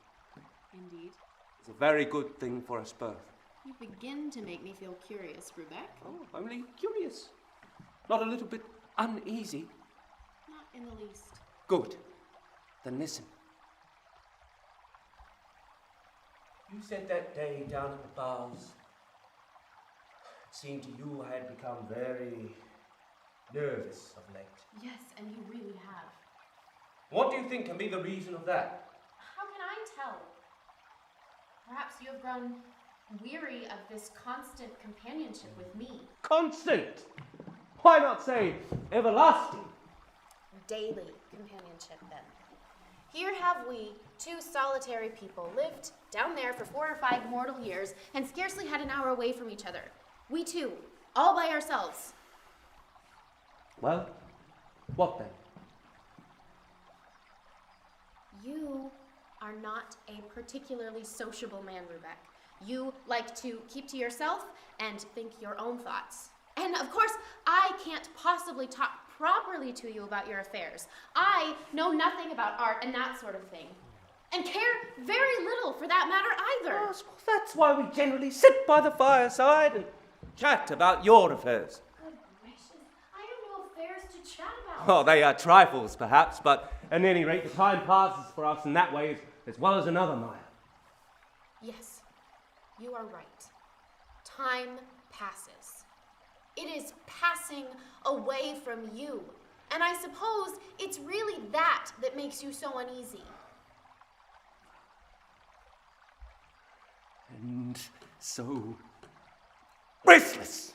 Indeed. It's a very good thing for us both. You begin to make me feel curious, Rubeck. Oh, only curious. Not a little bit uneasy. Not in the least. Good. Then listen. You said that day down at the bars, it seemed to you I had become very nervous of late. Yes, and you really have. What do you think can be the reason of that? How can I tell? Perhaps you have grown weary of this constant companionship with me. Constant! Why not say everlasting? Daily companionship, then. Here have we, two solitary people, lived down there for 4 or 5 mortal years and scarcely had an hour away from each other. We two, all by ourselves. Well, what then? You are not a particularly sociable man, Rubeck. You like to keep to yourself and think your own thoughts. And of course, I can't possibly talk properly to you about your affairs. I know nothing about art and that sort of thing. And care very little for that matter either. Yes, well, that's why we generally sit by the fireside and chat about your affairs. Good gracious, I have no affairs to chat about. Well, they are trifles, perhaps, but at any rate, the time passes for us in that way as well as another, Maya. Yes, you are right. Time passes. It is passing away from you. And I suppose it's really that that makes you so uneasy. And so restless.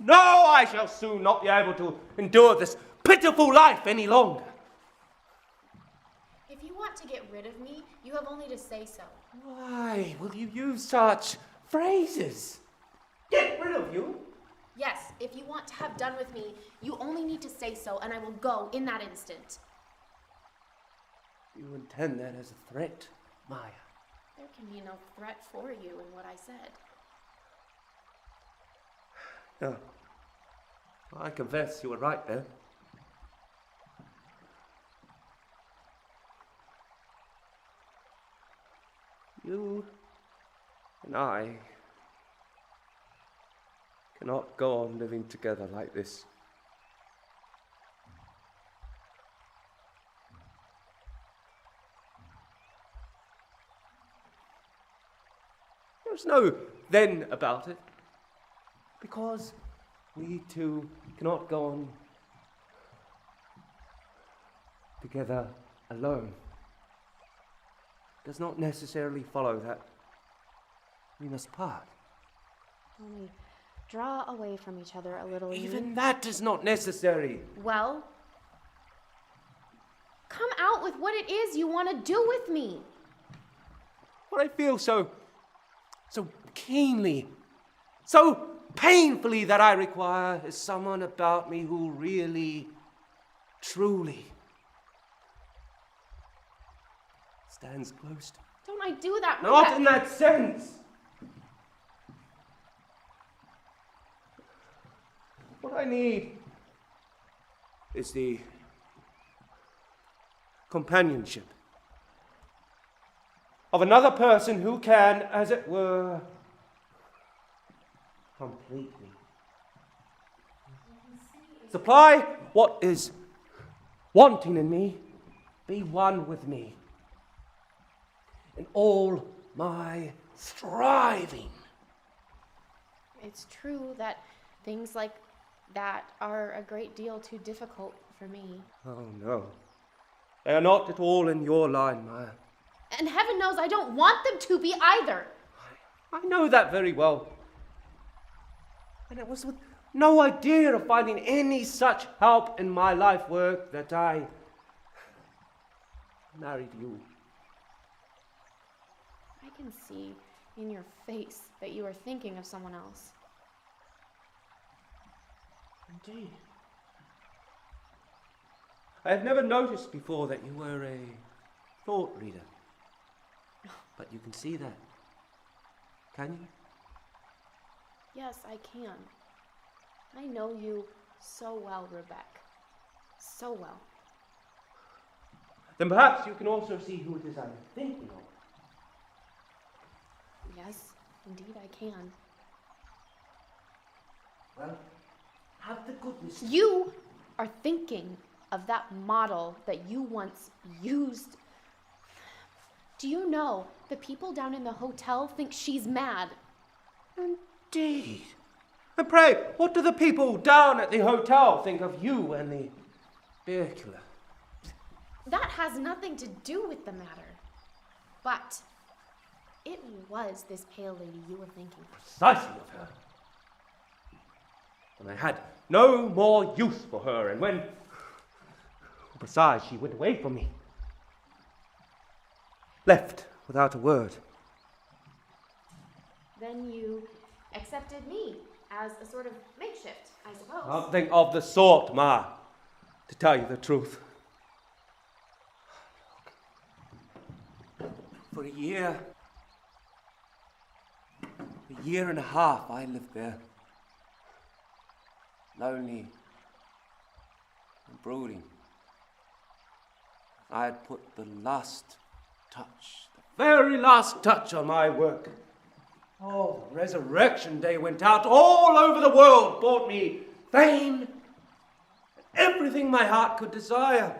No, I shall soon not be able to endure this pitiful life any longer. If you want to get rid of me, you have only to say so. Why will you use such phrases? Get rid of you? Yes, if you want to have done with me, you only need to say so, and I will go in that instant. You intend that as a threat, Maya? There can be no threat for you in what I said. No. I confess you were right there. You and I cannot go on living together like this. There's no then about it, because we two cannot go on together alone. Does not necessarily follow that we must part. Only draw away from each other a little. Even that is not necessary. Well, come out with what it is you want to do with me. What I feel so keenly, so painfully that I require is someone about me who really, truly stands close to me. Don't I do that? Not in that sense. What I need is the companionship of another person who can, as it were, complete me. Supply what is wanting in me, be one with me in all my striving. It's true that things like that are a great deal too difficult for me. Oh no, they are not at all in your line, Maya. And heaven knows I don't want them to be either. I know that very well. And it was with no idea of finding any such help in my life work that I married you. I can see in your face that you are thinking of someone else. Indeed. I have never noticed before that you were a thought reader. But you can see that, can you? Yes, I can. I know you so well, Rebecca. So well. Then perhaps you can also see who it is I'm thinking of. Yes, indeed I can. Well, have the goodness. You are thinking of that model that you once used. Do you know the people down in the hotel think she's mad? Indeed. And pray, what do the people down at the hotel think of you and the beer killer? That has nothing to do with the matter. But it was this pale lady you were thinking of. Precisely of her. When I had no more use for her, and when, besides, she went away from me. Left without a word. Then you accepted me as a sort of makeshift, I suppose. Something of the sort, Ma, to tell you the truth. For a year and a half, I lived there. Lonely and brooding. I had put the last touch, the very last touch on my work. Oh, the resurrection day went out all over the world, brought me fame, everything my heart could desire.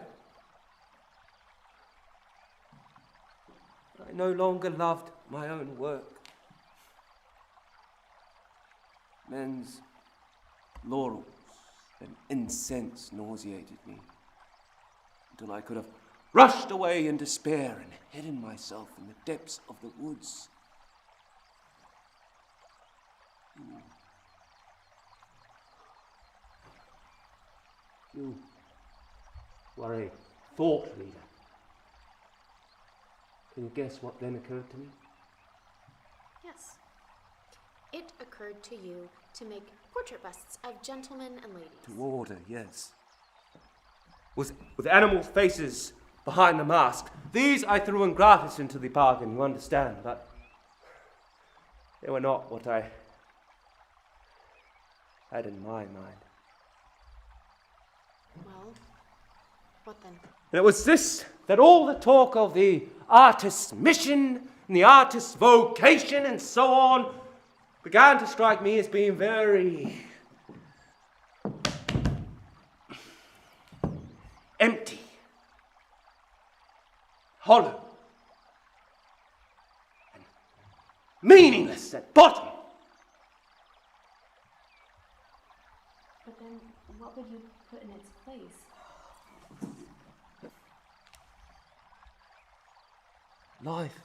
I no longer loved my own work. Men's laurels and incense nauseated me until I could have rushed away in despair and hidden myself in the depths of the woods. You were a thought reader. Can you guess what then occurred to me? Yes. It occurred to you to make portrait busts of gentlemen and ladies. To order, yes. With animals' faces behind the mask. These I threw in gratis into the bargain, you understand, but they were not what I had in my mind. Well, what then? And it was this that all the talk of the artist's mission and the artist's vocation and so on began to strike me as being very empty, hollow, and meaningless at bottom. But then, what would you put in its place? Life,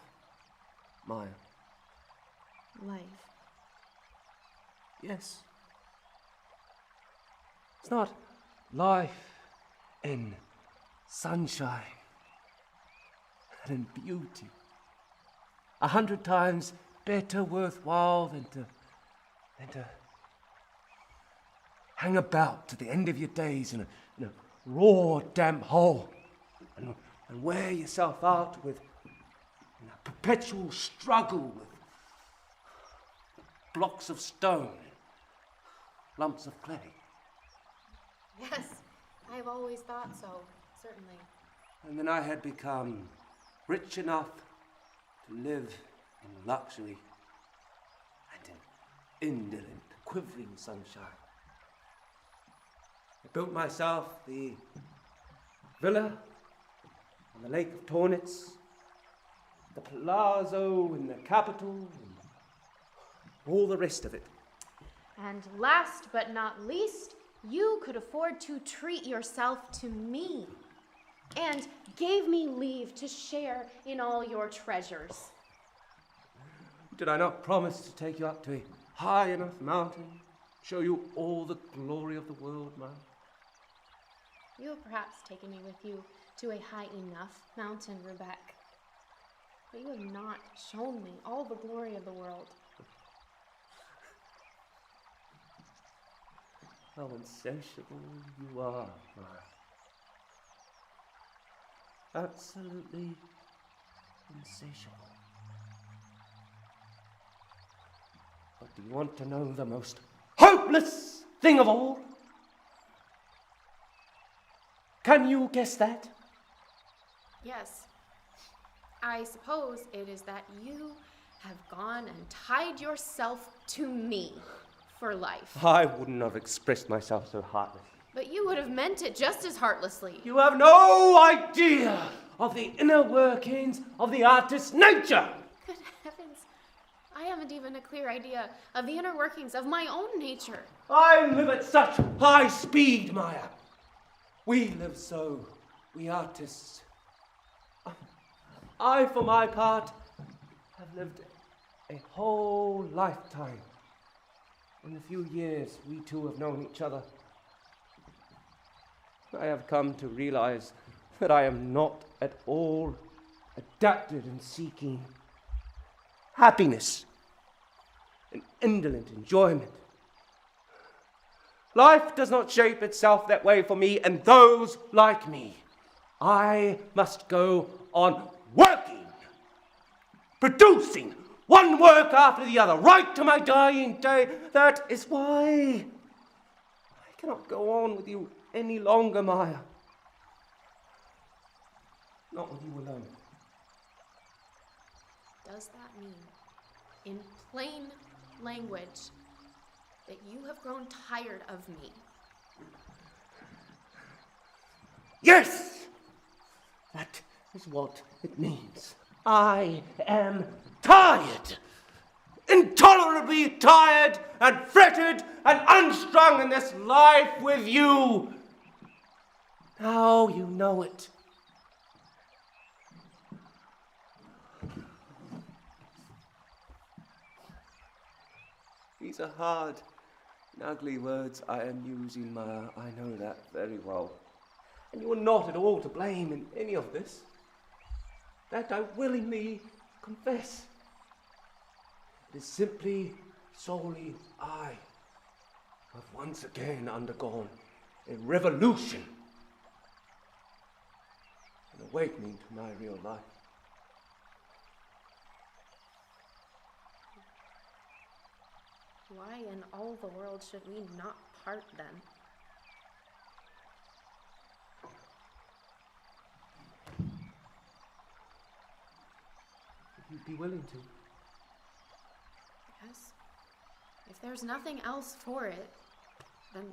Maya. Life. Yes. It's not life in sunshine and in beauty. 100 times better worthwhile than to hang about to the end of your days in a raw, damp hole and wear yourself out with a perpetual struggle with blocks of stone, lumps of clay. Yes, I've always thought so, certainly. And then I had become rich enough to live in luxury and in indolent, quivering sunshine. I built myself the villa on the Lake of Tornitz, the palazzo in the capital, and all the rest of it. And last but not least, you could afford to treat yourself to me, and gave me leave to share in all your treasures. Did I not promise to take you up to a high enough mountain, show you all the glory of the world, man? You have perhaps taken me with you to a high enough mountain, Rebecca. But you have not shown me all the glory of the world. How insatiable you are, Maya. Absolutely insatiable. But do you want to know the most hopeless thing of all? Can you guess that? Yes. I suppose it is that you have gone and tied yourself to me for life. I wouldn't have expressed myself so heartlessly. But you would have meant it just as heartlessly. You have no idea of the inner workings of the artist's nature. Good heavens. I haven't even a clear idea of the inner workings of my own nature. I live at such high speed, Maya. We live so, we artists. I, for my part, have lived a whole lifetime in the few years we two have known each other. I have come to realize that I am not at all adapted in seeking happiness and indolent enjoyment. Life does not shape itself that way for me and those like me. I must go on working, producing one work after the other, right to my dying day. That is why I cannot go on with you any longer, Maya. Not with you alone. Does that mean, in plain language, that you have grown tired of me? Yes! That is what it means. I am tired. Intolerably tired and fretted and unstrung in this life with you. Now you know it. These are hard and ugly words I am using, Maya. I know that very well. And you are not at all to blame in any of this. That I willingly confess. It is simply, solely I who have once again undergone a revolution, an awakening to my real life. Why in all the world should we not part then? If you'd be willing to. Yes, If there's nothing else for it, then...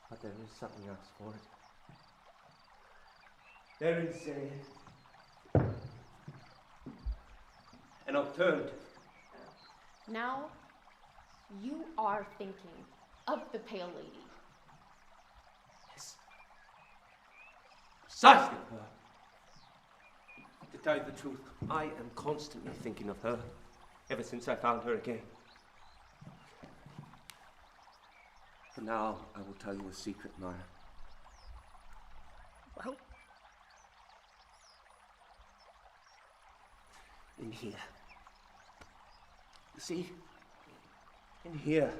But there is something else for it. There is an alternative. Now, you are thinking of the Pale Lady. Yes. Precisely of her. To tell you the truth, I am constantly thinking of her, ever since I found her again. But now I will tell you a secret, Maya. Well? In here. You see? In here,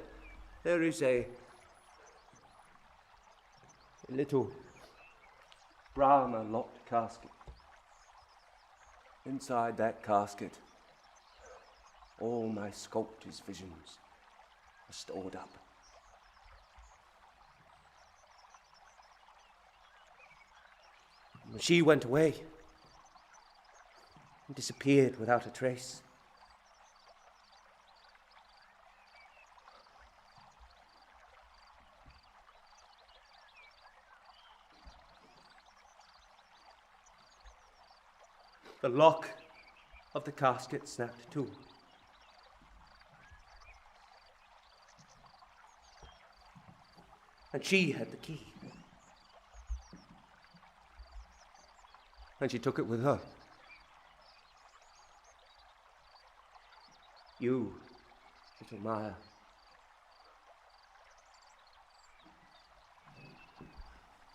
there is a little Brahma locked casket. Inside that casket, all my sculptor's visions are stored up. She went away and disappeared without a trace. The lock of the casket snapped too. And she had the key. And she took it with her. You, little Maya.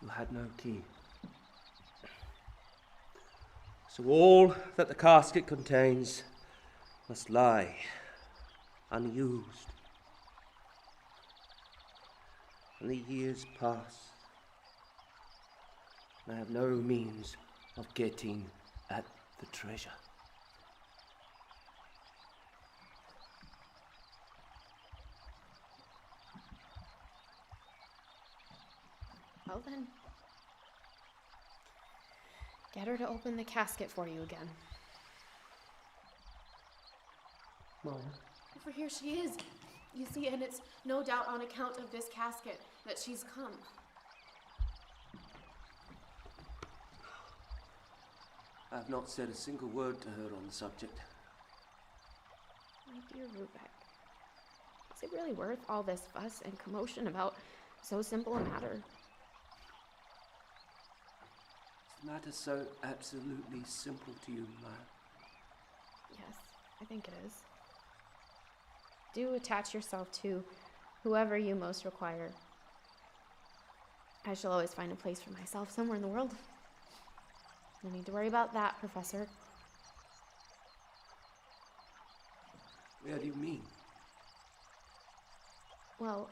You had no key. So all that the casket contains must lie unused. And the years pass. And I have no means of getting at the treasure. Well then, get her to open the casket for you again. Maya? For here she is. You see, and it's no doubt on account of this casket that she's come. I have not said a single word to her on the subject. My dear Rubeck, is it really worth all this fuss and commotion about so simple a matter? Is the matter so absolutely simple to you, Maya? Yes, I think it is. Do attach yourself to whoever you most require. I shall always find a place for myself somewhere in the world. No need to worry about that, Professor. Where do you mean? Well,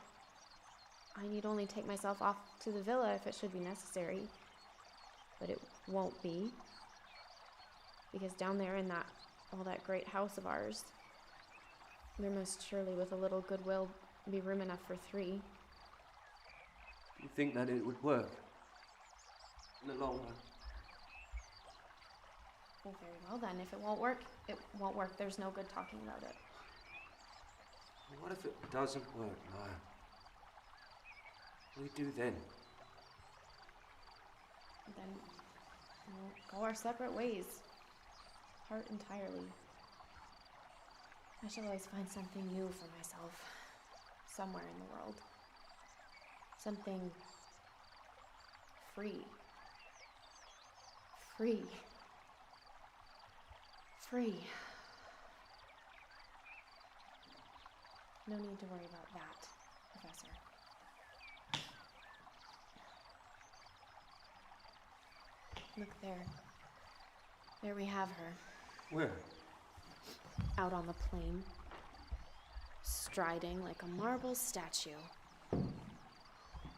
I need only take myself off to the villa if it should be necessary. But it won't be. Because down there in all that great house of ours, there must surely, with a little goodwill, be room enough for 3. Do you think that it would work? In the long run? Well, very well then. If it won't work, it won't work. There's no good talking about it. What if it doesn't work, Maya? What do we do then? Then we'll go our separate ways. Apart entirely. I shall always find something new for myself. Somewhere in the world. Something free. Free. Free. No need to worry about that, Professor. Look there. There we have her. Where? Out on the plain. Striding like a marble statue.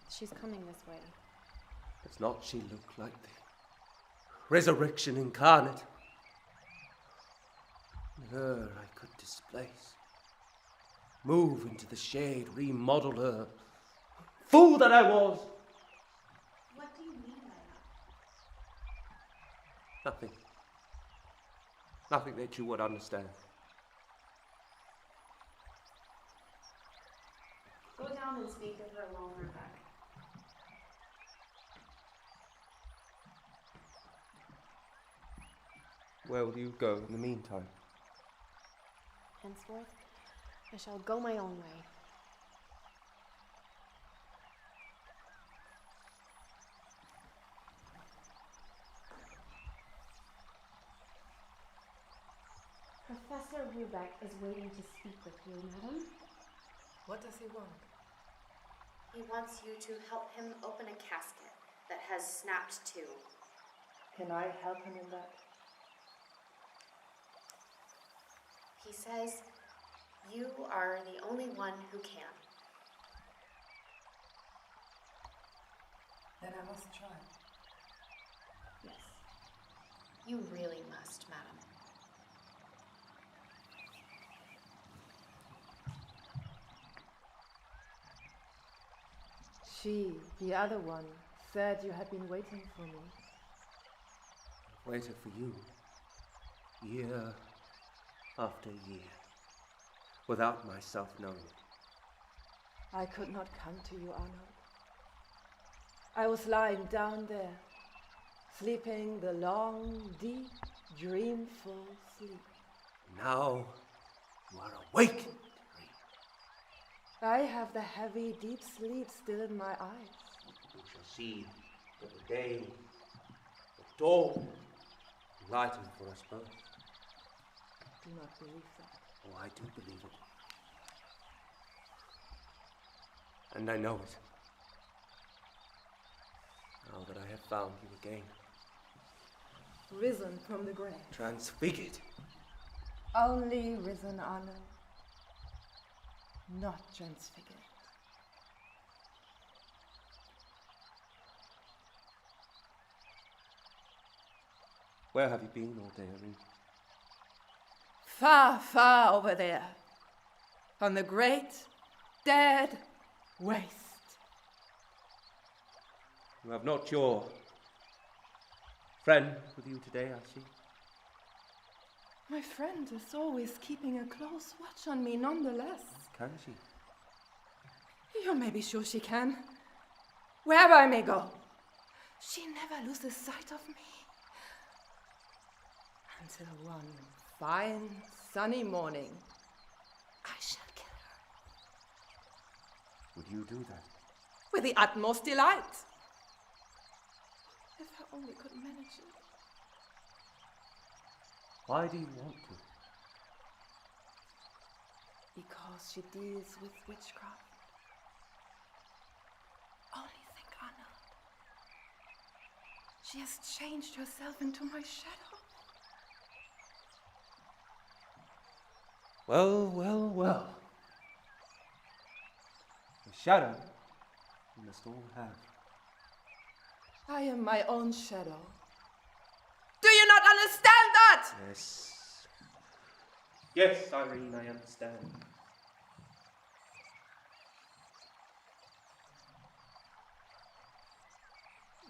She's coming this way. Does not she look like the resurrection incarnate? Her I could displace. Move into the shade, remodel her. Fool that I was! What do you mean by that? Nothing. Nothing that you would understand. come and speak with her alone, Rebecca. Where will you go in the meantime? Henceforth, I shall go my own way. Professor Rubeck is waiting to speak with you, madam. What does he want? He wants you to help him open a casket that has snapped to. Can I help him in that? He says you are the only one who can. Then I must try. Yes. You really must, madam. She, the other one, said you had been waiting for me. I've waited for you, year after year, without myself knowing it. I could not come to you, Arnold. I was lying down there, sleeping the long, deep, dreamful sleep. Now you are awakened. I have the heavy, deep sleep still in my eyes. You shall see that the day, the dawn, lighten for us both. Do not believe that. Oh, I do believe it. And I know it. Now that I have found you again. Risen from the grave. Transfigured. Only risen, Arnold. Not transfigured. Where have you been all day, Irene? Far, far over there. On the great, dead waste. You have not your friend with you today, I see. My friend is always keeping a close watch on me nonetheless. Can she? You may be sure she can. Wherever I may go, she never loses sight of me. Until one fine, sunny morning, I shall kill her. Would you do that? With the utmost delight. If I only could manage it. Why do you want to? Because she deals with witchcraft. Only think, Arnold. She has changed herself into my shadow. Well, well, well. The shadow we must all have. I am my own shadow. Do you not understand that? Yes. Yes, Irene, I understand.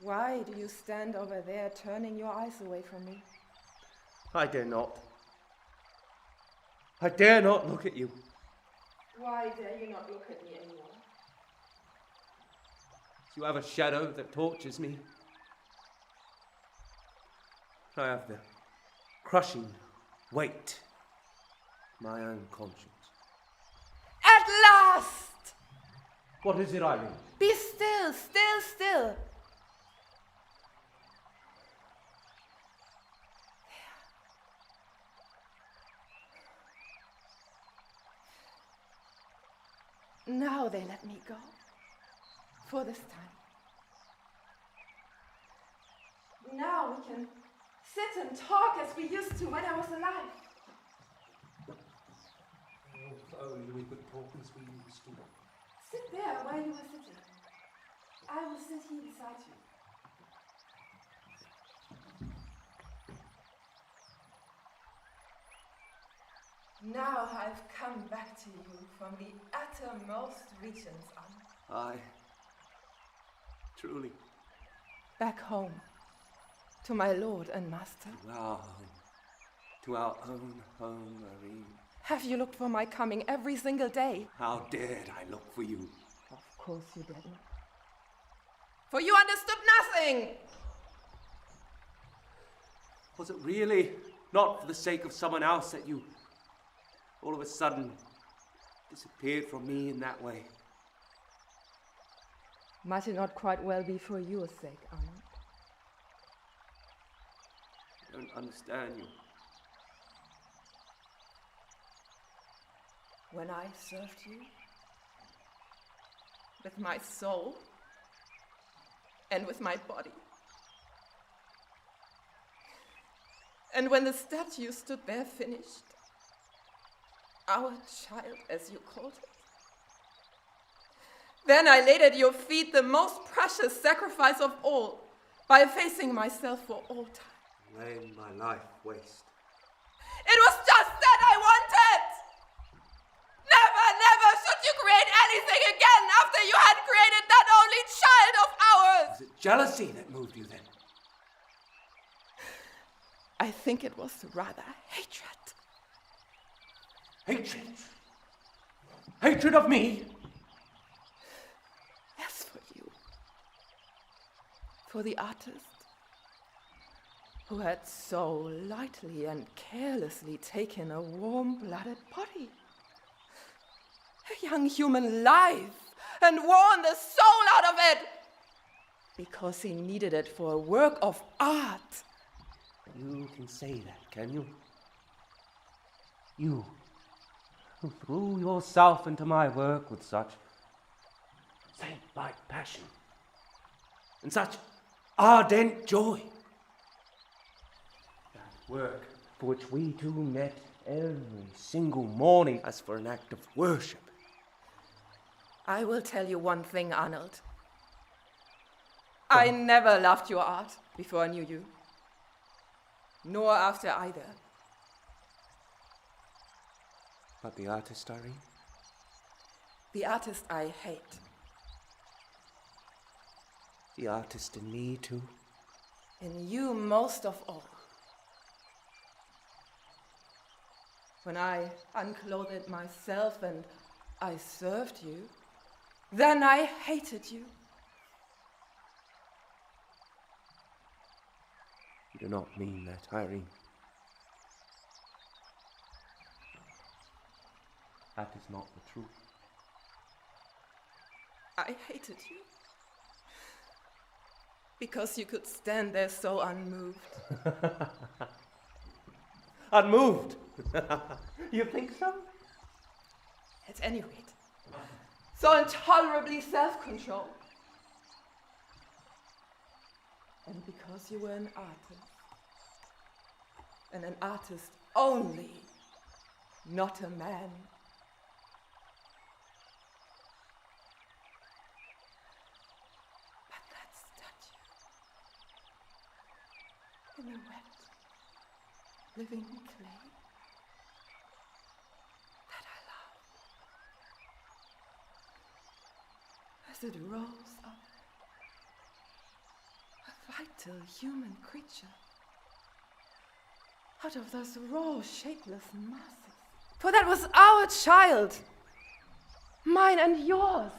Why do you stand over there turning your eyes away from me? I dare not. I dare not look at you. Why dare you not look at me anymore? You have a shadow that tortures me. I have the crushing weight of my own conscience. At last! What is it, Irene? Be still, still, still. There. Now they let me go. For this time. Now we can sit and talk as we used to when I was alive. Oh, if only we could talk as we used to. Sit there where you were sitting. I will sit here beside you. Now I've come back to you from the uttermost regions, Aye. Truly. back home, to my lord and master. To our home. To our own home, Irene. Have you looked for my coming every single day? How dared I look for you? Of course you didn't. For you understood nothing! Was it really not for the sake of someone else that you all of a sudden disappeared from me in that way? Might it not quite well be for your sake, Arnold? I don't understand you. When I served you, with my soul, and with my body, and when the statue stood there finished, our child, as you called it, then I laid at your feet the most precious sacrifice of all, by effacing myself for all time. Laying my life waste. It was just that I wanted! Never, never should you create anything again after you had created that only child of ours! Was it jealousy that moved you then? I think it was rather hatred. Hatred? Hatred of me? Yes, for you. For the artist who had so lightly and carelessly taken a warm-blooded body, a young human life, and worn the soul out of it, because he needed it for a work of art. You can say that, can you? You, who threw yourself into my work with such saint-like passion and such ardent joy. That work for which we two met every single morning as for an act of worship. I will tell you one thing, Arnold. I never loved your art before I knew you. Nor after either. But the artist, Irene? The artist I hate. The artist in me, too? In you most of all. When I unclothed myself and I served you, then I hated you. You do not mean that, Irene. That is not the truth. I hated you. Because you could stand there so unmoved. Unmoved? You think so? At any rate, so intolerably self-controlled. And because you were an artist, and an artist only, not a man. But that statue, in the wet, living clay, that I love, as it rose up, a vital human creature, out of those raw, shapeless masses. For that was our child, mine and yours.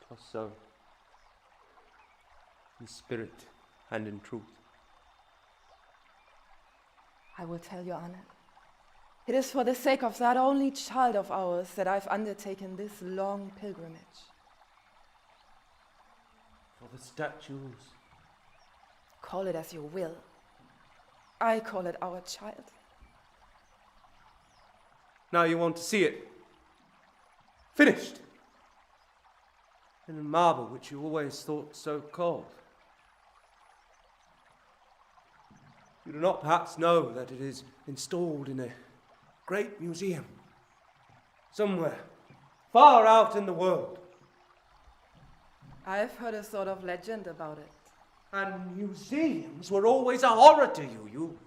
It was so, in spirit and in truth. I will tell you, Anna. It is for the sake of that only child of ours that I've undertaken this long pilgrimage. For the statues. Call it as you will. I call it our child. Now you want to see it. Finished. In marble, which you always thought so cold. You do not perhaps know that it is installed in a great museum. Somewhere, far out in the world. I've heard a sort of legend about it. And museums were always a horror to you. You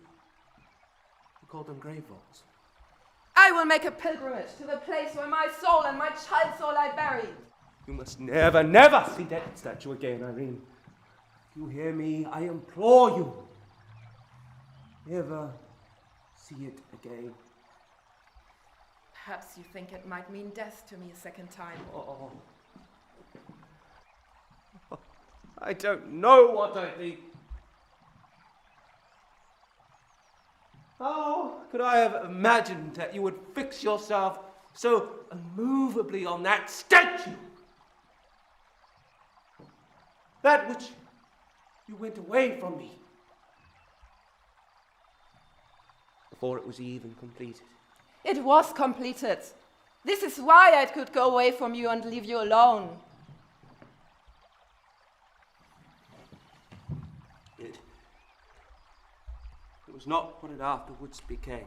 call them grave vaults. I will make a pilgrimage to the place where my soul and my child's soul lie buried. You must never, never see that statue again, Irene. If you hear me, I implore you. Never see it again. Perhaps you think it might mean death to me a second time. Oh. I don't know what I think. How could I have imagined that you would fix yourself so immovably on that statue? That which you went away from me before it was even completed. It was completed. This is why I could go away from you and leave you alone. It was not what it afterwards became.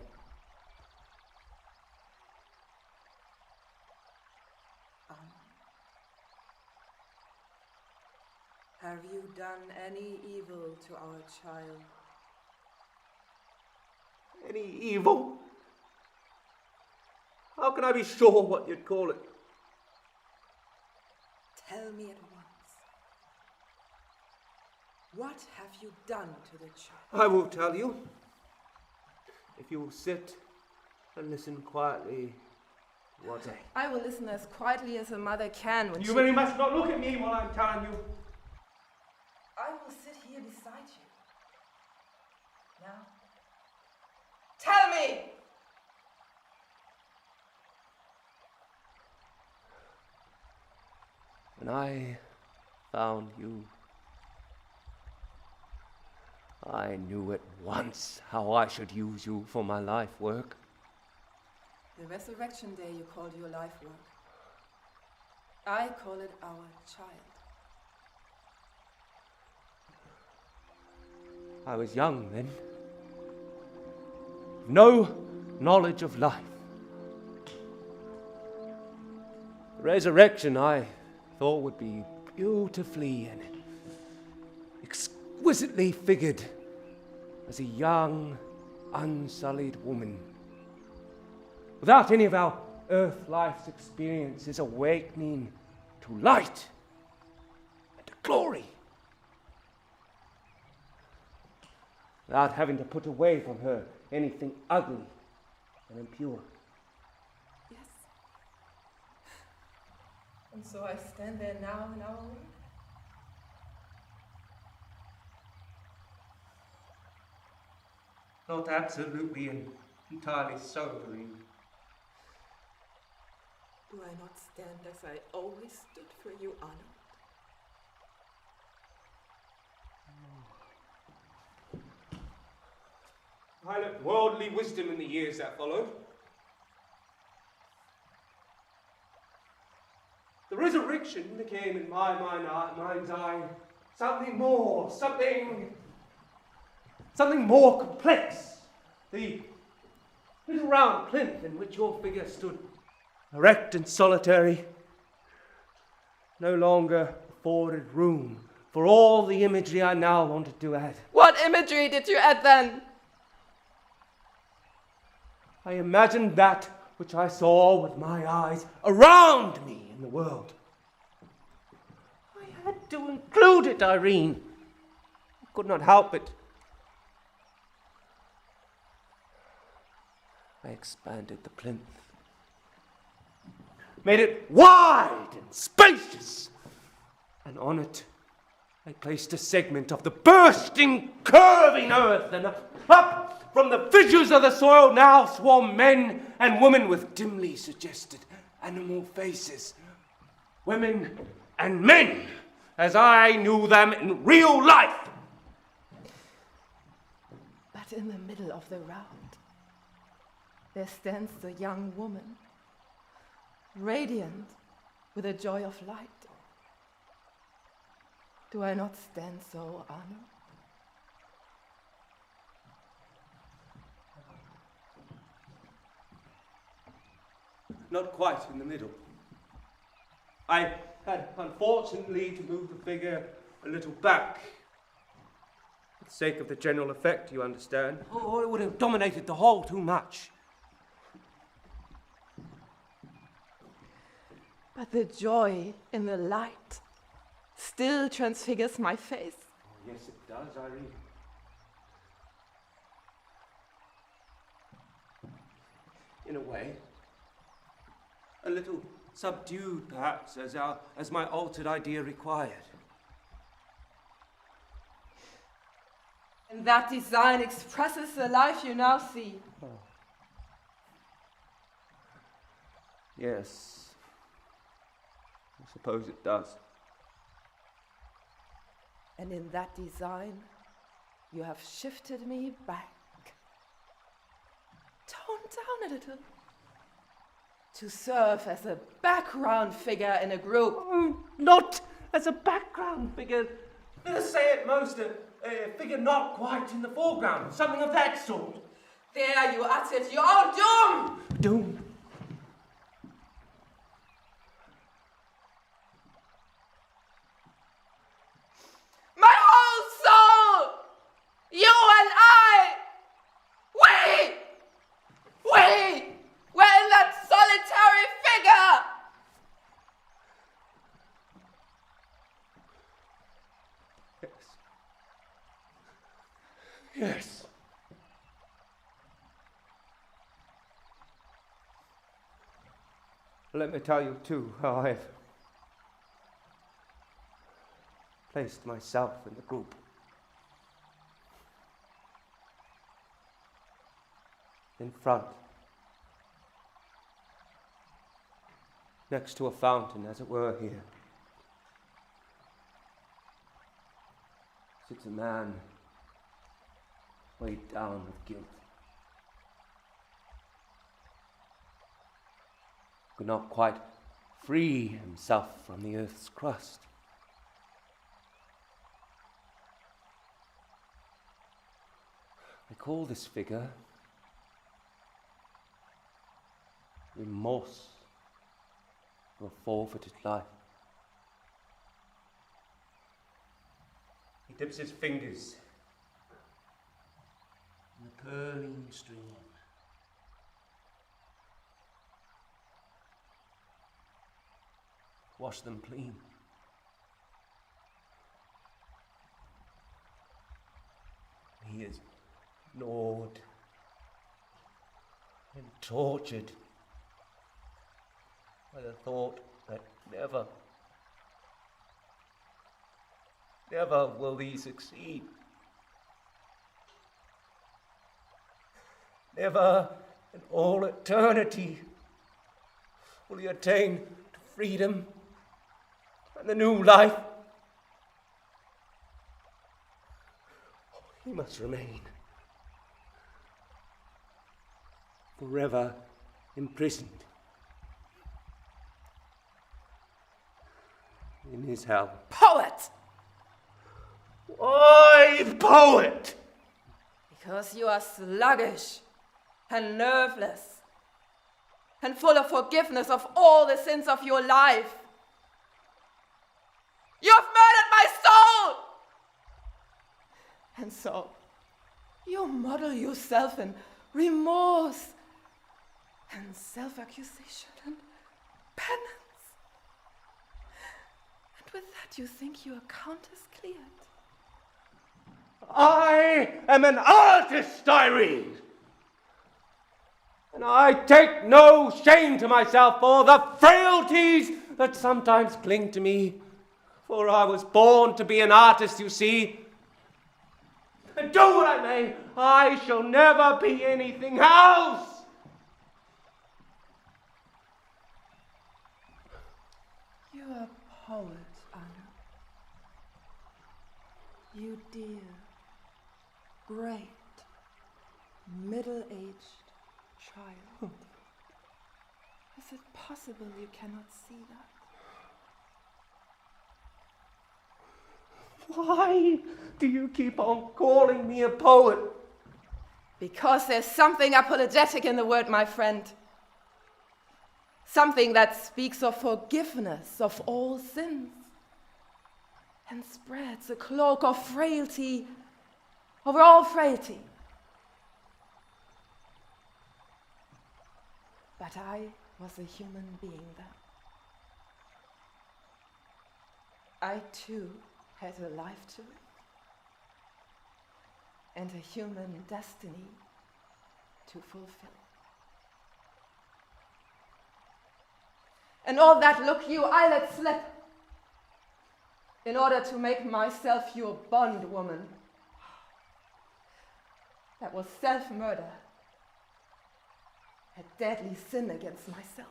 Have you done any evil to our child? Any evil? How can I be sure what you'd call it? Tell me at once. What have you done to the child? I will tell you. If you will sit and listen quietly to what I will listen as quietly as a mother can when You really must not look at me while I'm telling you. I will sit here beside you. Now, tell me! When I found you, I knew at once how I should use you for my life work. The resurrection day you called your life work. I call it our child. I was young then. No knowledge of life. The resurrection I thought would be beautifully and exquisitely figured as a young, unsullied woman, without any of our earth life's experiences awakening to light and to glory, without having to put away from her anything ugly and impure. Yes. And so I stand there now in our room. Not absolutely and entirely so, Doreen. Do I not stand as I always stood for you, Arnold? I learnt worldly wisdom in the years that followed. The resurrection became in my mind's eye something more, something more complex. The little round plinth in which your figure stood, erect and solitary, no longer afforded room for all the imagery I now wanted to add. What imagery did you add then? I imagined that which I saw with my eyes around me in the world. I had to include it, Irene. I could not help it. I expanded the plinth, made it wide and spacious, and on it I placed a segment of the bursting, curving earth, and up from the fissures of the soil now swarm men and women with dimly suggested animal faces. Women and men, as I knew them in real life. But in the middle of the round, there stands the young woman, radiant with the joy of light. Do I not stand so, Arnold? Not quite in the middle. I had unfortunately to move the figure a little back. For the sake of the general effect, you understand. Or it would have dominated the whole too much. But the joy in the light still transfigures my face. Oh, yes, it does, Irene. In a way. A little subdued, perhaps, as my altered idea required. And that design expresses the life you now see. Oh. Yes. I suppose it does. And in that design, you have shifted me back. Toned down a little. To serve as a background figure in a group. Oh, not as a background figure. Let us say at most a figure not quite in the foreground. Something of that sort. There you uttered your own doom! Doom? My whole soul! You and I! We were in that solitary figure! Yes. Let me tell you, too, how I've placed myself in the group. In front. Next to a fountain, as it were, here. Sits a man weighed down with guilt. Could not quite free himself from the earth's crust. I call this figure remorse for a forfeited life. He dips his fingers in the purling stream. Wash them clean. He is gnawed and tortured by the thought that never will he succeed. Never in all eternity will he attain to freedom and the new life. He must remain forever imprisoned in his hell. Poet! Why poet? Because you are sluggish and nerveless and full of forgiveness of all the sins of your life. You have murdered my soul! And so, you model yourself in remorse and self-accusation and penance. And with that you think your account is cleared. I am an artist, Irene! And I take no shame to myself for the frailties that sometimes cling to me. For I was born to be an artist, you see. And do what I may, I shall never be anything else. You are a poet, Anna. You dear, great, middle-aged child. Is it possible you cannot see that? Why do you keep on calling me a poet? Because there's something apologetic in the word, my friend. Something that speaks of forgiveness of all sins and spreads a cloak of frailty over all frailty. But I was a human being then. I too had a life to live and a human destiny to fulfill. And all that look you, I let slip. In order to make myself your bondwoman. That was self-murder. A deadly sin against myself.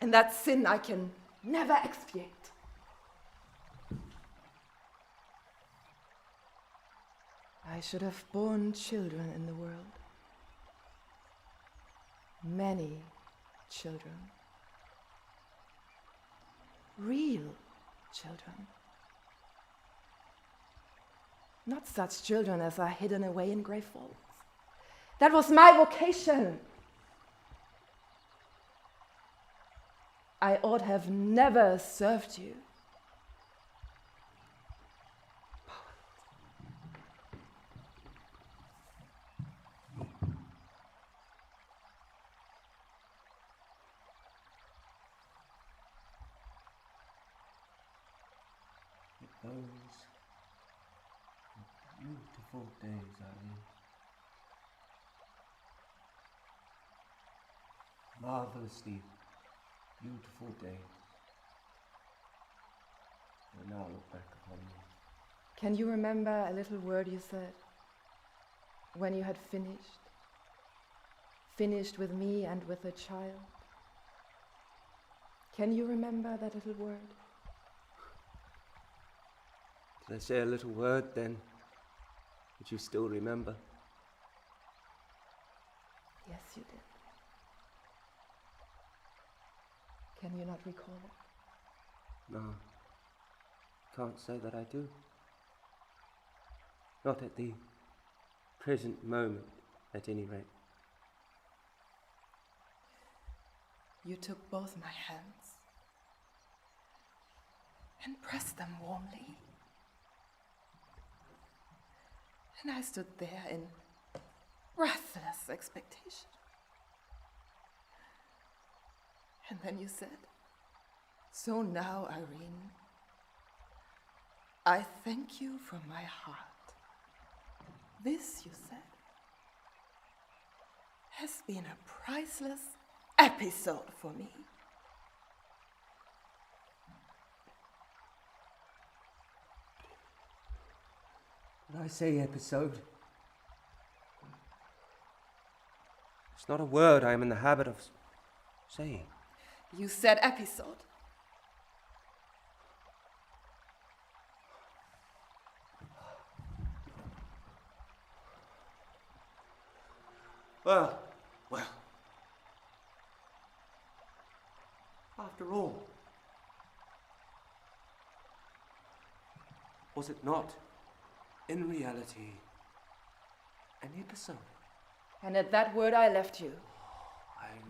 And that sin I can never expiate. I should have borne children in the world. Many children. Real children. Not such children as are hidden away in grey vaults. That was my vocation. I ought have never served you. Those beautiful days I lived. Marvelously beautiful days. I now look back upon them. Can you remember a little word you said when you had finished? Finished with me and with a child? Can you remember that little word? Did I say a little word then, which you still remember? Yes, you did. Can you not recall it? No, can't say that I do. Not at the present moment, at any rate. You took both my hands and pressed them warmly. And I stood there in breathless expectation. And then you said, "So now, Irene, I thank you from my heart. This," you said, "has been a priceless episode for me." Did I say episode? It's not a word I am in the habit of saying. You said episode. Well. After all, was it not, in reality, an episode? And at that word I left you.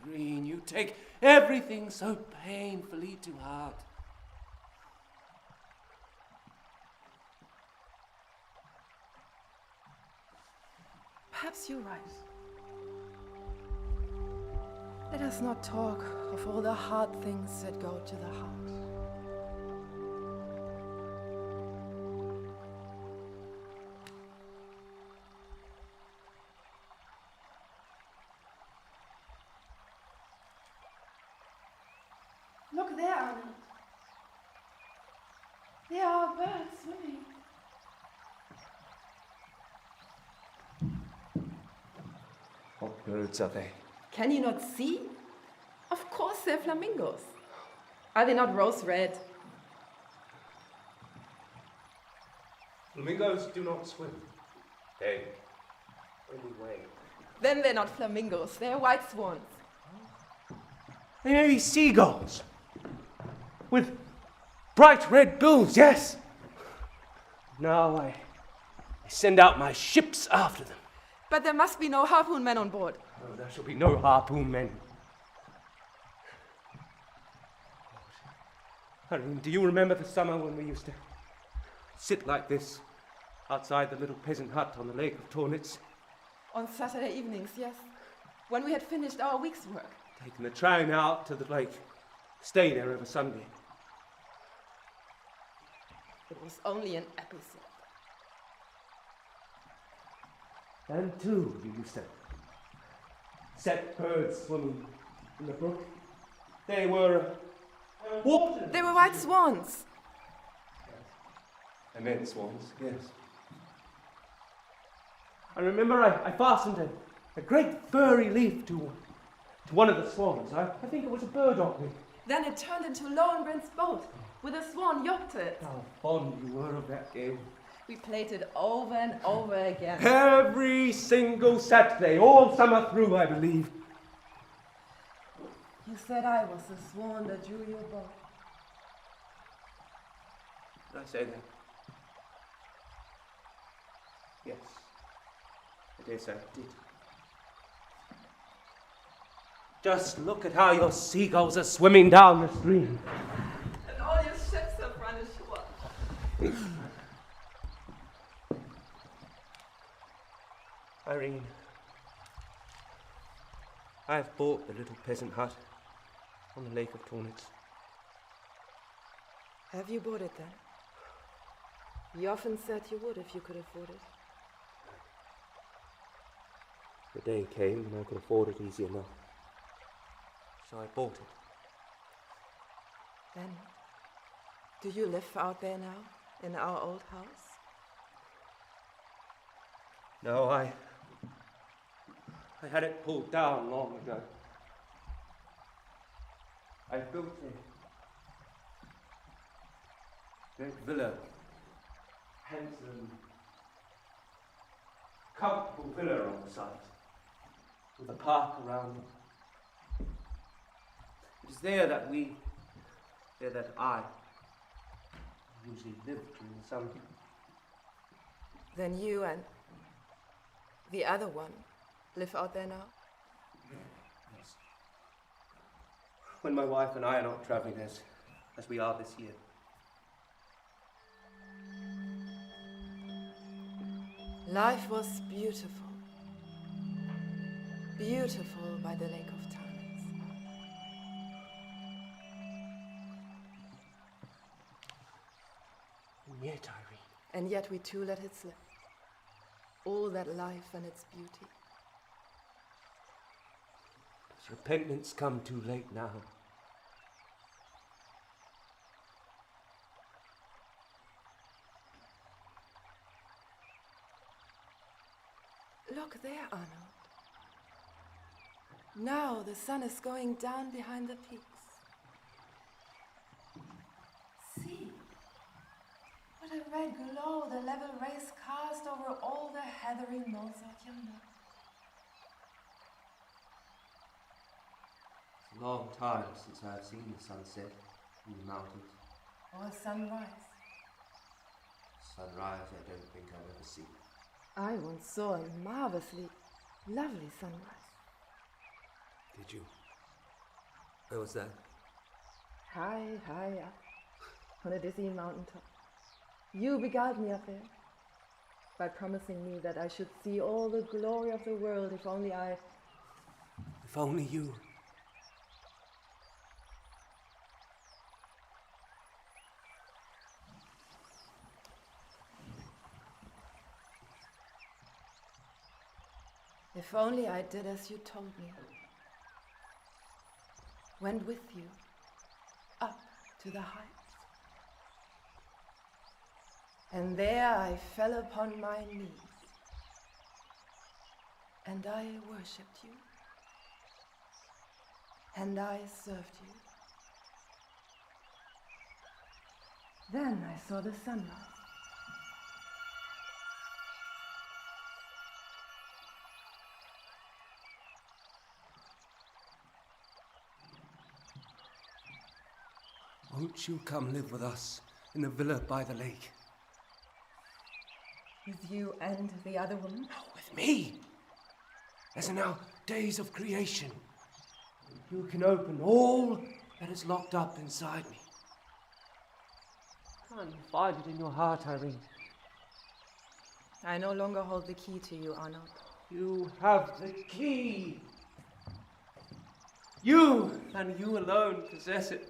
Irene, you take everything so painfully to heart. Perhaps you're right. Let us not talk of all the hard things that go to the heart. Look there, Arnold. There are birds swimming. What birds are they? Can you not see? Of course they're flamingos. Are they not rose red? Flamingos do not swim. They only wave. Then they're not flamingos, they're white swans. They may be seagulls. With bright red bills, yes. Now I send out my ships after them. But there must be no harpoon men on board. Oh, there shall be no harpoon men. Irene, do you remember the summer when we used to sit like this outside the little peasant hut on the lake of Tornitz? On Saturday evenings, yes. When we had finished our week's work. Taking the train out to the lake, stay there over Sunday. It was only an episode. And too, you used to set birds swimming in the brook. They were water. They were white swans. I meant swans, yes. I remember I fastened a great furry leaf to one of the swans. I think it was a burdock leaf. Then it turned into Lowenbrand's boat, with a swan yoked to it. How fond you were of that game. We played it over and over again. Every single Saturday, all summer through, I believe. You said I was the swan that drew your bow. Did I say that? Yes. I dare say I did. Just look at how your seagulls are swimming down the stream. And all your ships have run ashore. Irene, I have bought the little peasant hut on the Lake of Tornets. Have you bought it then? You often said you would if you could afford it. The day came when I could afford it easy enough. So I bought it. Then, do you live out there now, in our old house? No, I had it pulled down long ago. I built a great villa, handsome, comfortable villa on the site, with a park around it. It is there that I usually live during the summer. Then you and the other one live out there now? Yes. When my wife and I are not traveling as we are this year. Life was beautiful. Beautiful by the Lake of Tornets. And yet, Irene. And yet we too let it slip. All that life and its beauty. Does repentance come too late now? Look there, Arnold. Now the sun is going down behind the peaks. See, what a red glow the level rays cast over all the heathery knolls out yonder. It's a long time since I have seen the sunset in the mountains. Or a sunrise. Sunrise I don't think I've ever seen. I once saw a marvelously lovely sunrise. Did you? Where was that? High, high up, on a dizzy mountaintop. You beguiled me up there by promising me that I should see all the glory of the world if only I... If only you. If only I did as you told me. Went with you up to the heights. And there I fell upon my knees. And I worshipped you. And I served you. Then I saw the sunrise. Won't you come live with us in the villa by the lake? With you and the other woman? No, with me. As in our days of creation. You can open all that is locked up inside me. Can't you find it in your heart, Irene? I no longer hold the key to you, Arnold. You have the key. You and you alone possess it.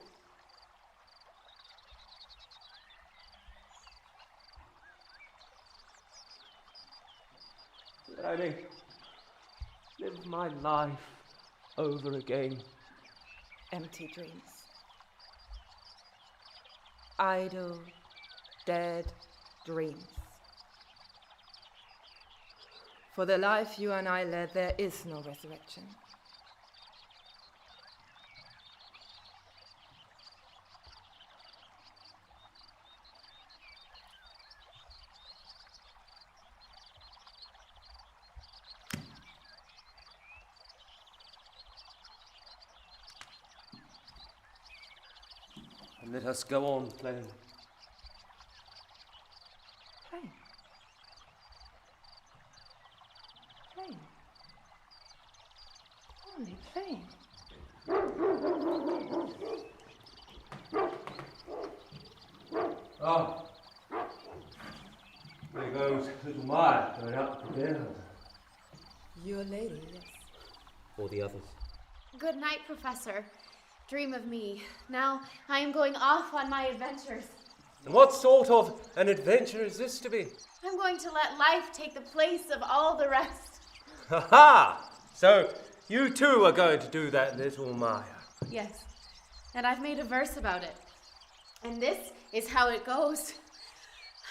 That I may live my life over again empty dreams. Idle, dead dreams. For the life you and I led, there is no resurrection. And let us go on playing. Playing. Playing. Only playing. Ah, there goes little Maya going up the hill. Your lady, yes. Or the others. Good night, Professor. Dream of me. Now I am going off on my adventures. And what sort of an adventure is this to be? I'm going to let life take the place of all the rest. Ha ha! So you too are going to do that, little Maya. Yes, and I've made a verse about it. And this is how it goes.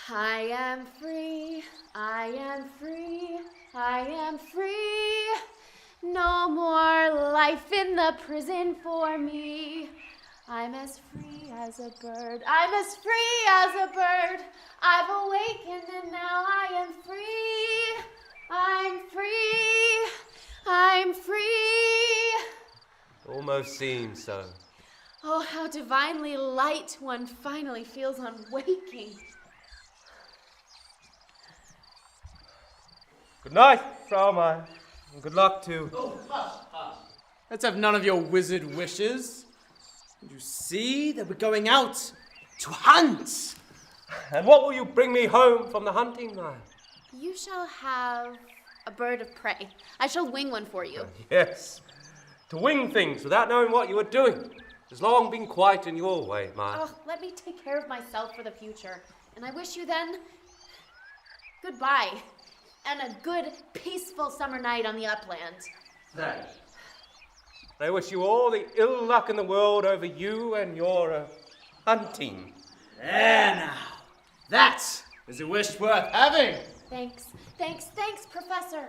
I am free, I am free, I am free. No more life in the prison for me. I'm as free as a bird, I'm as free as a bird. I've awakened and now I am free. I'm free, I'm free. Almost seems so. Oh, how divinely light one finally feels on waking. Good night, Frau Maya. And good luck too. Oh, hush, hush. Let's have none of your wizard wishes. Did you see that we're going out to hunt? And what will you bring me home from the hunting, Maya? You shall have a bird of prey. I shall wing one for you. Yes. To wing things without knowing what you are doing has long been quite in your way, Maya. Oh, let me take care of myself for the future. And I wish you then goodbye. And a good, peaceful summer night on the upland. Thanks. I wish you all the ill luck in the world over you and your hunting. There now. That is a wish worth having. Thanks, thanks, thanks, Professor.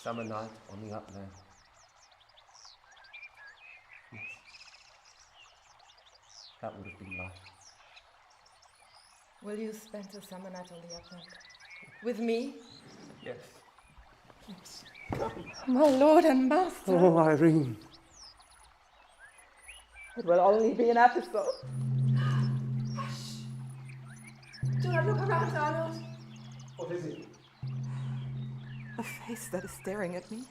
Summer night on the upland. Yes. That would have been life. Will you spend a summer night on the upland? With me? Yes. My lord and master. Oh, Irene. It will only be an episode. Do not look around, Arnold. What is it? A face that is staring at me.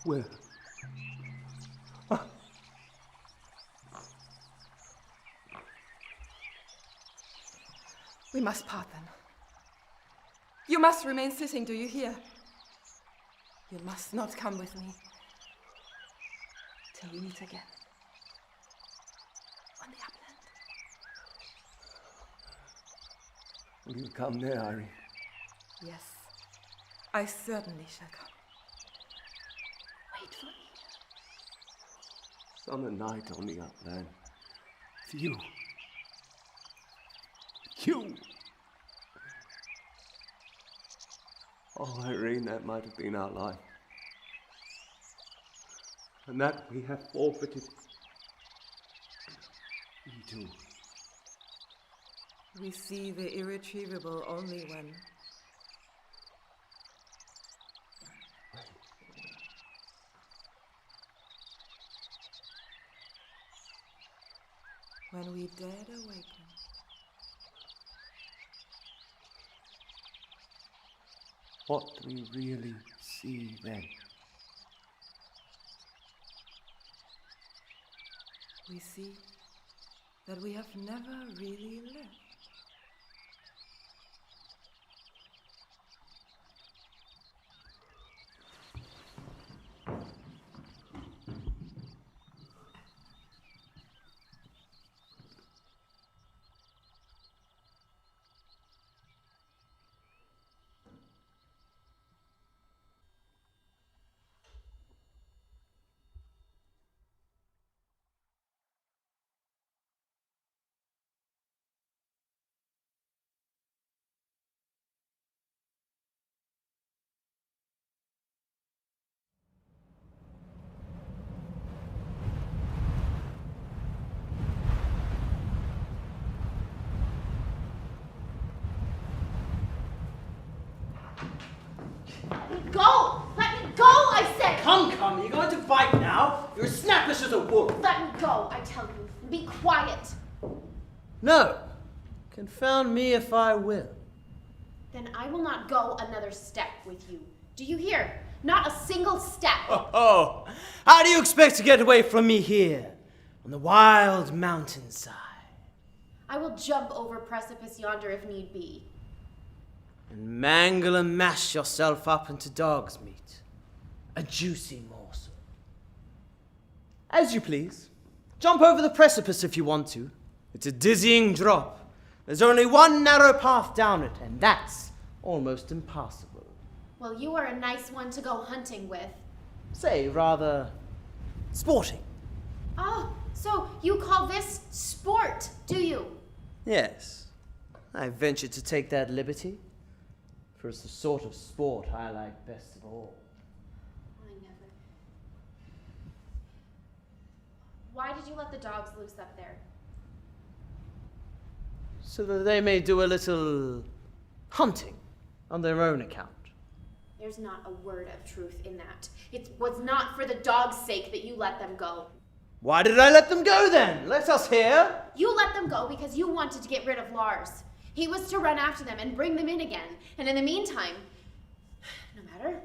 Where? We must part then. You must remain sitting, do you hear? You must not come with me till we meet again on the upland. Will you come there, Irene? Yes, I certainly shall come. Wait for me. Summer night on the upland. With you. You! Oh, Irene, that might have been our life. And that we have forfeited. We too. We see the irretrievable only when we dead awaken. What do we really see then? We see that we have never really lived. go! Let me go, I said! Come, you're going to fight now? You're as snappish as a wolf. Let me go, I tell you. Be quiet. No. Confound me if I will. Then I will not go another step with you. Do you hear? Not a single step. Oh, how do you expect to get away from me here, on the wild mountainside? I will jump over precipice yonder if need be. And mangle and mash yourself up into dog's meat. A juicy morsel. As you please. Jump over the precipice if you want to. It's a dizzying drop. There's only one narrow path down it, and that's almost impassable. Well, you are a nice one to go hunting with. Say, rather sporting. Oh, so you call this sport, do you? Yes. I venture to take that liberty. For it's the sort of sport I like best of all. I never. Why did you let the dogs loose up there? So that they may do a little hunting on their own account. There's not a word of truth in that. It was not for the dog's sake that you let them go. Why did I let them go then? Let us hear. You let them go because you wanted to get rid of Lars. He was to run after them and bring them in again. And in the meantime, no matter.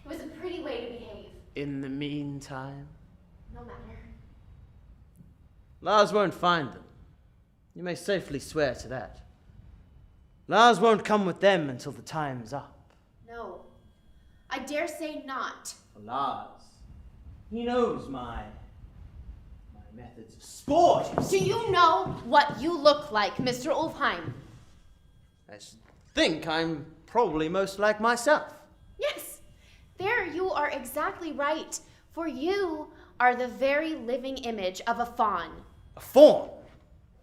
It was a pretty way to behave. In the meantime? No matter. Lars won't find them. You may safely swear to that. Lars won't come with them until the time's up. No. I dare say not. Lars, he knows my methods of sport. Do you know what you look like, Mr. Ulfheim? I should think I'm probably most like myself. Yes, there you are exactly right. For you are the very living image of a faun. A faun?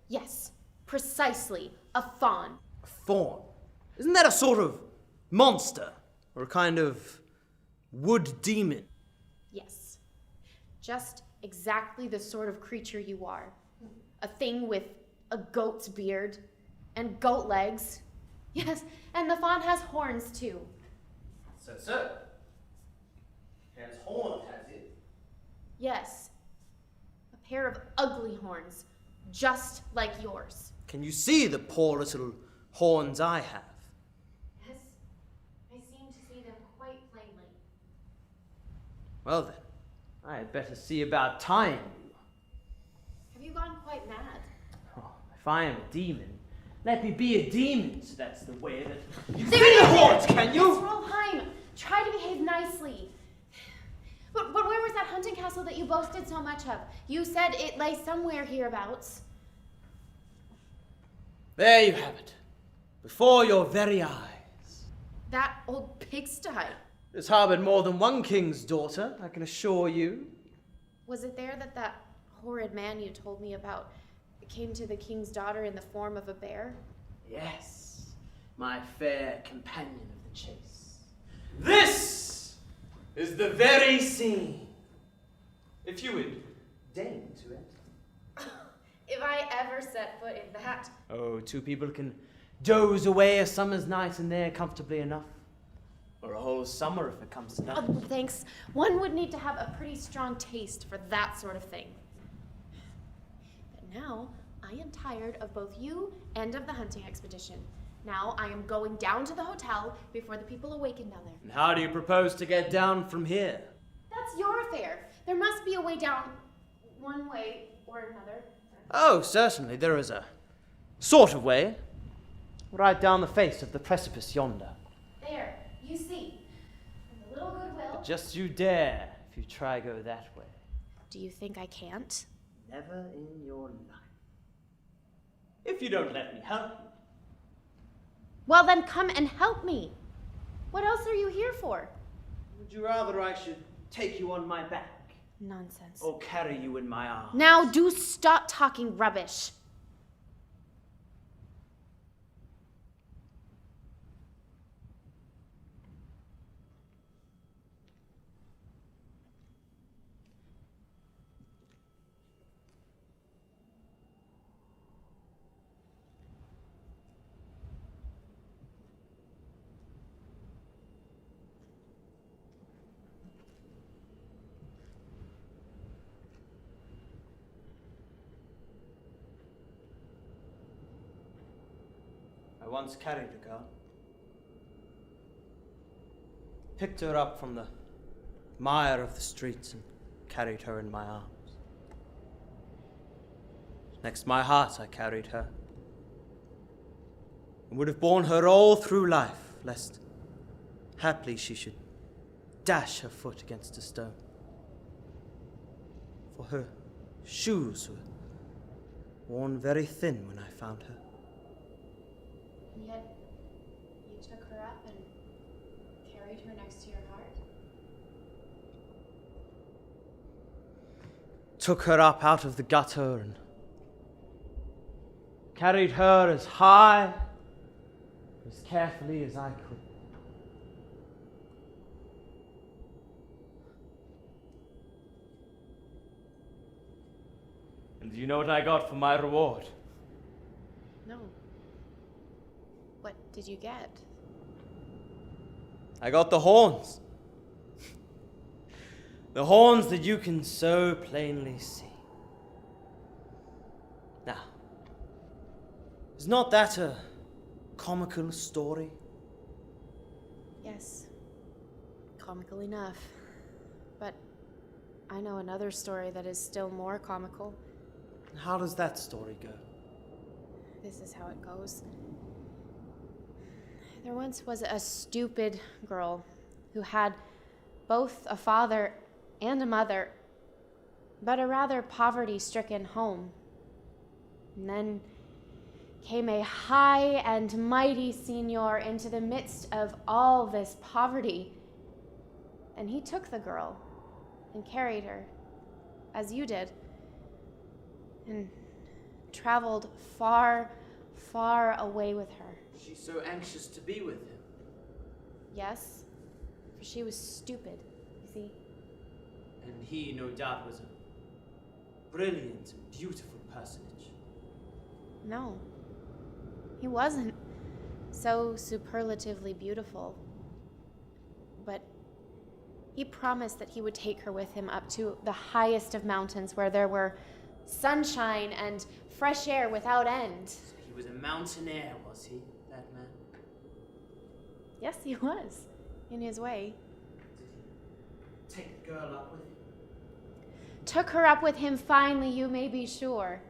Yes, precisely, a faun. A faun? Isn't that a sort of monster? Or a kind of wood demon? Yes, just exactly the sort of creature you are. A thing with a goat's beard and goat legs. Yes, and the faun has horns too. So. Has horns, has it? Yes, a pair of ugly horns, just like yours. Can you see the poor little horns I have? Yes, I seem to see them quite plainly. Well then, I had better see about tying you. Have you gone quite mad? Oh, if I am a demon, let me be a demon, so that's the way that you There see it the is! horns, can you? Mr. Ulfheim, try to behave nicely. But where was that hunting castle that you boasted so much of? You said it lay somewhere hereabouts. There you have it, before your very eyes. That old pigsty. It's harbored more than one king's daughter, I can assure you. Was it there that horrid man you told me about came to the king's daughter in the form of a bear? Yes, my fair companion of the chase. This is the very scene. If you would deign to it. If I ever set foot in that. Oh, two people can doze away a summer's night in there comfortably enough. Or a whole summer if it comes to that. Oh, thanks. One would need to have a pretty strong taste for that sort of thing. But now, I am tired of both you and of the hunting expedition. Now, I am going down to the hotel before the people awaken down there. And how do you propose to get down from here? That's your affair. There must be a way down one way or another. Oh, certainly, there is a sort of way. Right down the face of the precipice yonder. There, you see. With a little goodwill. But just you dare if you try go that way. Do you think I can't? Never in your life. If you don't let me help you. Well, then come and help me. What else are you here for? Would you rather I should take you on my back? Nonsense. Or carry you in my arms? Now do stop talking rubbish. once carried a girl. Picked her up from the mire of the streets and carried her in my arms. Next my heart I carried her, and would have borne her all through life, lest haply she should dash her foot against a stone. For her shoes were worn very thin when I found her. And yet, you took her up and carried her next to your heart? Took her up out of the gutter and carried her as high, as carefully as I could. And do you know what I got for my reward? No. What did you get? I got the horns. The horns that you can so plainly see. Now, is not that a comical story? Yes. Comical enough. But I know another story that is still more comical. How does that story go? This is how it goes. There once was a stupid girl who had both a father and a mother, but a rather poverty-stricken home. And then came a high and mighty senior into the midst of all this poverty. And he took the girl and carried her, as you did, and traveled far, far away with her. She's so anxious to be with him. Yes, for she was stupid, you see. And he, no doubt, was a brilliant and beautiful personage. No, he wasn't so superlatively beautiful. But he promised that he would take her with him up to the highest of mountains where there were sunshine and fresh air without end. So he was a mountaineer, was he, that man? Yes, he was, in his way. Did he take the girl up with him? Took her up with him finally, you may be sure.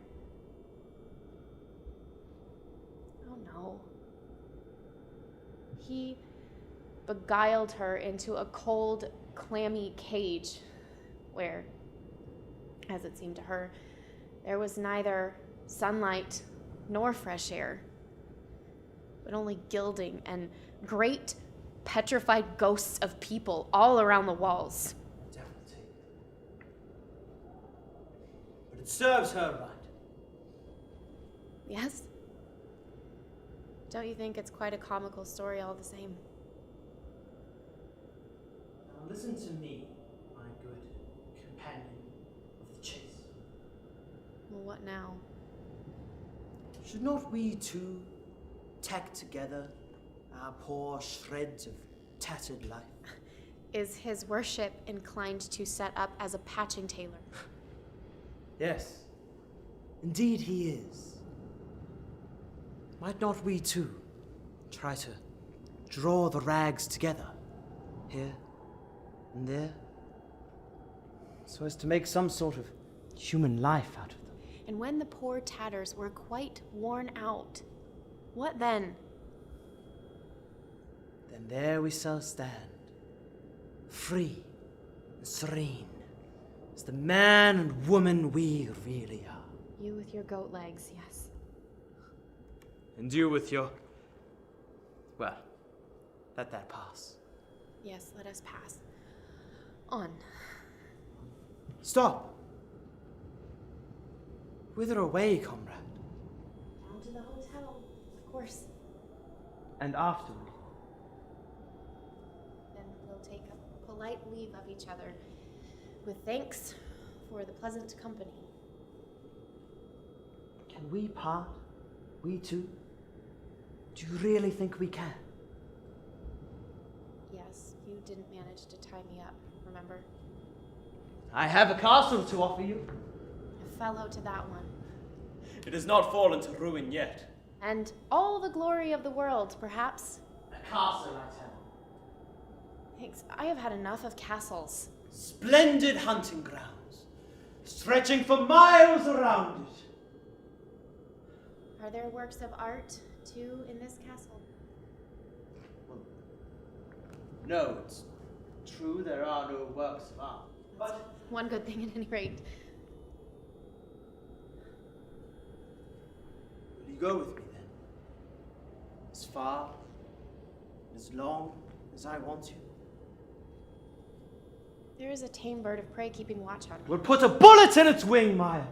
Oh no. He beguiled her into a cold, clammy cage where, as it seemed to her, there was neither sunlight nor fresh air, but only gilding and great petrified ghosts of people all around the walls. Devil take it. But it serves her right. Yes? Don't you think it's quite a comical story all the same? Now listen to me, my good companion of the chase. Well, what now? Should not we two tack together our poor shreds of tattered life? Is his worship inclined to set up as a patching tailor? Yes, indeed he is. Might not we two try to draw the rags together, here and there, so as to make some sort of human life out of them? And when the poor tatters were quite worn out, what then? Then there we shall stand, free and serene, as the man and woman we really are. You with your goat legs, yes. And you with your... Well, let that pass. Yes, let us pass. On. Stop! Whither away, comrade? Down to the hotel, of course. And afterward? Then we'll take a polite leave of each other, with thanks for the pleasant company. Can we part? We two? Do you really think we can? Yes, you didn't manage to tie me up, remember? I have a castle to offer you. I fell out to that one. It has not fallen to ruin yet. And all the glory of the world, perhaps. A castle, I tell. Thanks. I have had enough of castles. Splendid hunting grounds, stretching for miles around it. Are there works of art, too, in this castle? No, it's true there are no works of art. But One good thing at any rate. Will you go with me then? As far, as long as I want you. There is a tame bird of prey keeping watch on me. We'll put a bullet in its wing, Maya.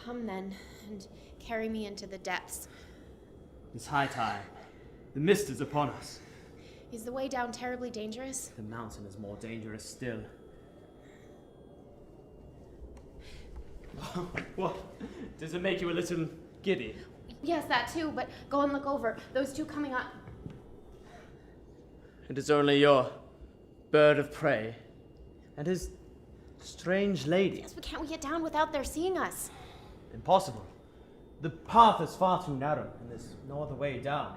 Come then, and carry me into the depths. It's high time. The mist is upon us. Is the way down terribly dangerous? The mountain is more dangerous still. What? Does it make you a little giddy? Yes, that too, but go and look over. Those two coming up. It is only your bird of prey and his strange lady. Yes, but can't we get down without their seeing us? Impossible. The path is far too narrow, and there's no other way down.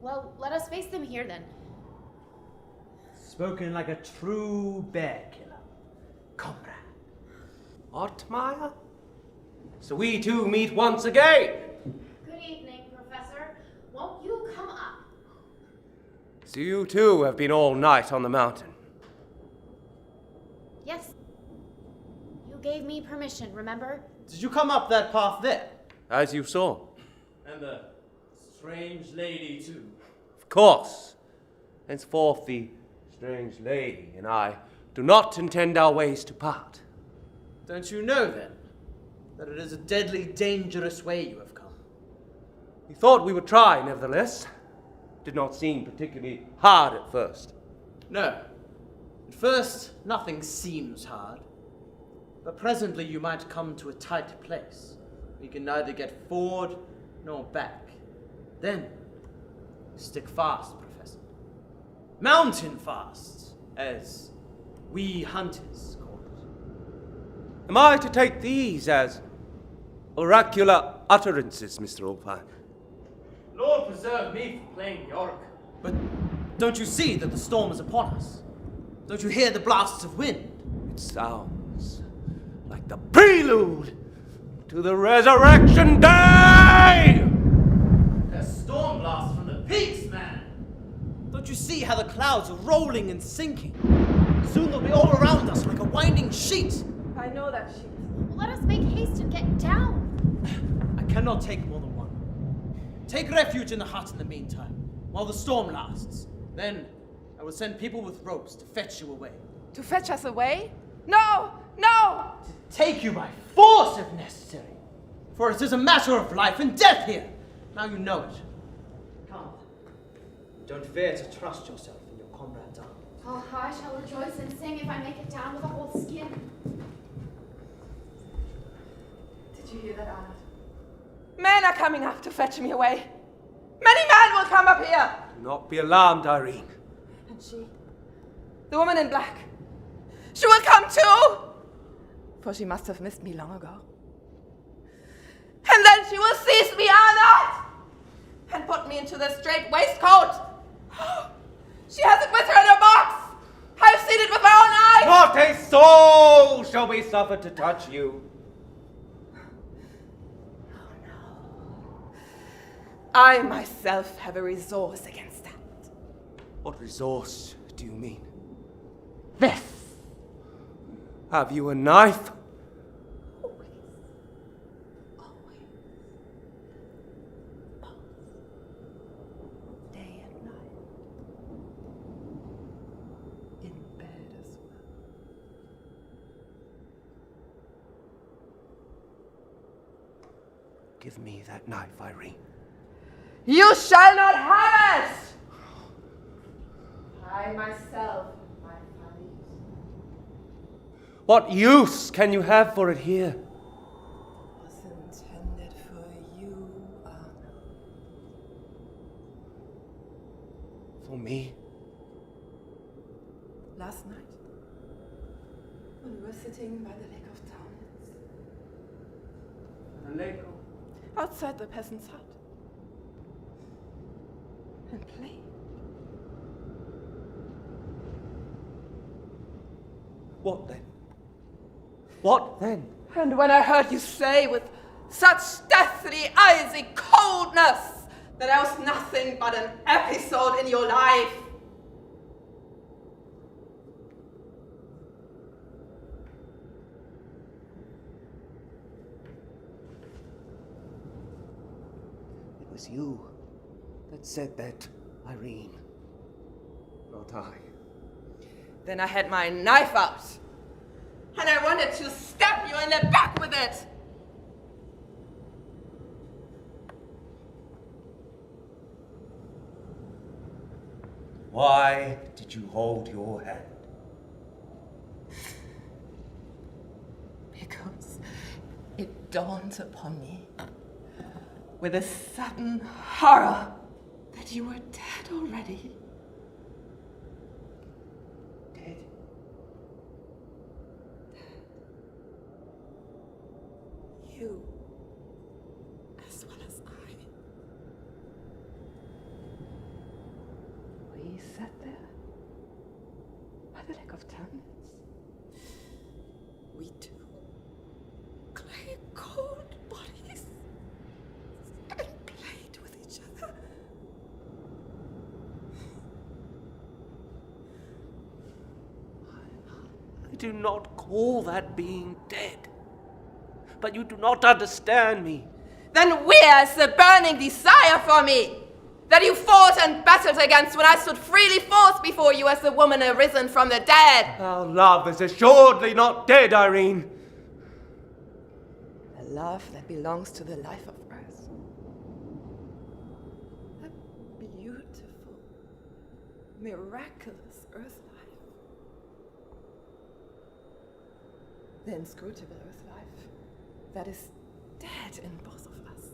Well, let us face them here then. Spoken like a true bear killer. Comrade. What, Maya? So we two meet once again. Good evening, Professor. Won't you come up? So you too have been all night on the mountain. Yes. You gave me permission, remember? did you come up that path there? As you saw. And the strange lady too. Of course. Henceforth the strange lady and I do not intend our ways to part. Don't you know then that it is a deadly dangerous way you have come? We thought we would try, nevertheless. Did not seem particularly hard at first. No. At first, nothing seems hard. But presently you might come to a tight place. You can neither get forward nor back. Then, stick fast, Professor. Mountain fast, as we hunters call it. Am I to take these as oracular utterances, Mr. Alpine? Lord preserve me from playing the oracle. But don't you see that the storm is upon us? Don't you hear the blasts of wind? It sounds like the prelude to the resurrection day! There's storm blasts from the peaks, man! Don't you see how the clouds are rolling and sinking? Soon they'll be all around us like a winding sheet. I know that sheet. Well, let us make haste and get down. I cannot take more than one. Take refuge in the hut in the meantime, while the storm lasts. Then I will send people with ropes to fetch you away. To fetch us away? No! No! To take you by force if necessary. For it is a matter of life and death here. Now you know it. Come. Don't fear to trust yourself in your comrade's arms. Oh, I shall rejoice and sing if I make it down with a whole skin. Did you hear that, Arnold? Men are coming up to fetch me away. Many men will come up here. Do not be alarmed, Irene. And she, the woman in black, she will come too. For she must have missed me long ago. And then she will seize me, Arnold, and put me into the straight waistcoat. She has it with her in her box. I've seen it with my own eyes. Not a soul shall be suffered to touch you. I myself have a resource against that. What resource do you mean? This. Have you a knife? Always. Both. Day and night. In bed as well. Give me that knife, Irene. You shall not have it! I myself, my family. What use can you have for it here? Was intended for you, Arnold. For me? remember sitting by the lake of Taunitz. The lake Outside the peasant's hut. And played. What then? What then? And when I heard you say with such deathly, icy coldness that I was nothing but an episode in your life. It was you that said that, Irene. Not I. Then I had my knife out. And I wanted to stab you in the back with it. Why did you hold your hand? Because it dawned upon me with a sudden horror that you were dead already. Dead? You, as well as I. We sat there by the lake of Taunitz. We two, clay cold bodies, and played with each other. I do not call that being dead. But you do not understand me. Then where is the burning desire for me that you fought and battled against when I stood freely forth before you as the woman arisen from the dead? Our love is assuredly not dead, Irene. A love that belongs to the life of earth. A beautiful, miraculous earth life. The inscrutable earth life that is dead in both of us.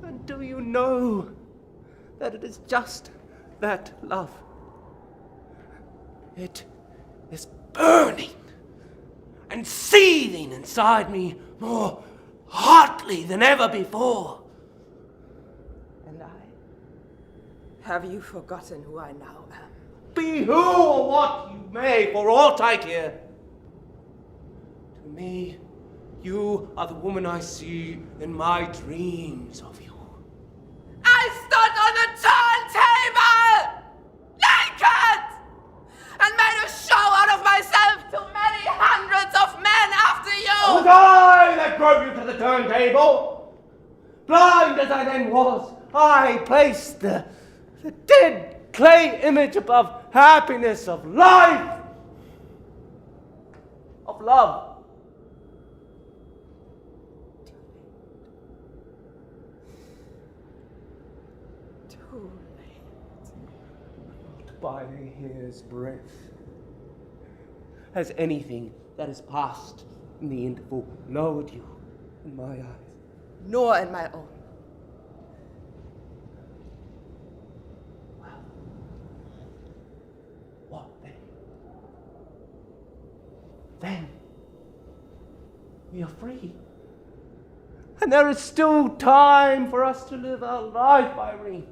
And do you know that it is just that love? It is burning and seething inside me more hotly than ever before. And I? Have you forgotten who I now am? Be who or what you may, for aught I care. To me, you are the woman I see in my dreams of you. I stood on the turntable, naked, and made a show out of myself to many hundreds of men after It you. was I that drove you to the turntable. Blind as I then was, I placed the dead clay image above happiness of life, of love. Too late. By a hair's breadth. Has anything that has passed in the interval lowered you in my eyes? Nor in my own. Well, what then? Then we are free. And there is still time for us to live our life, Irene.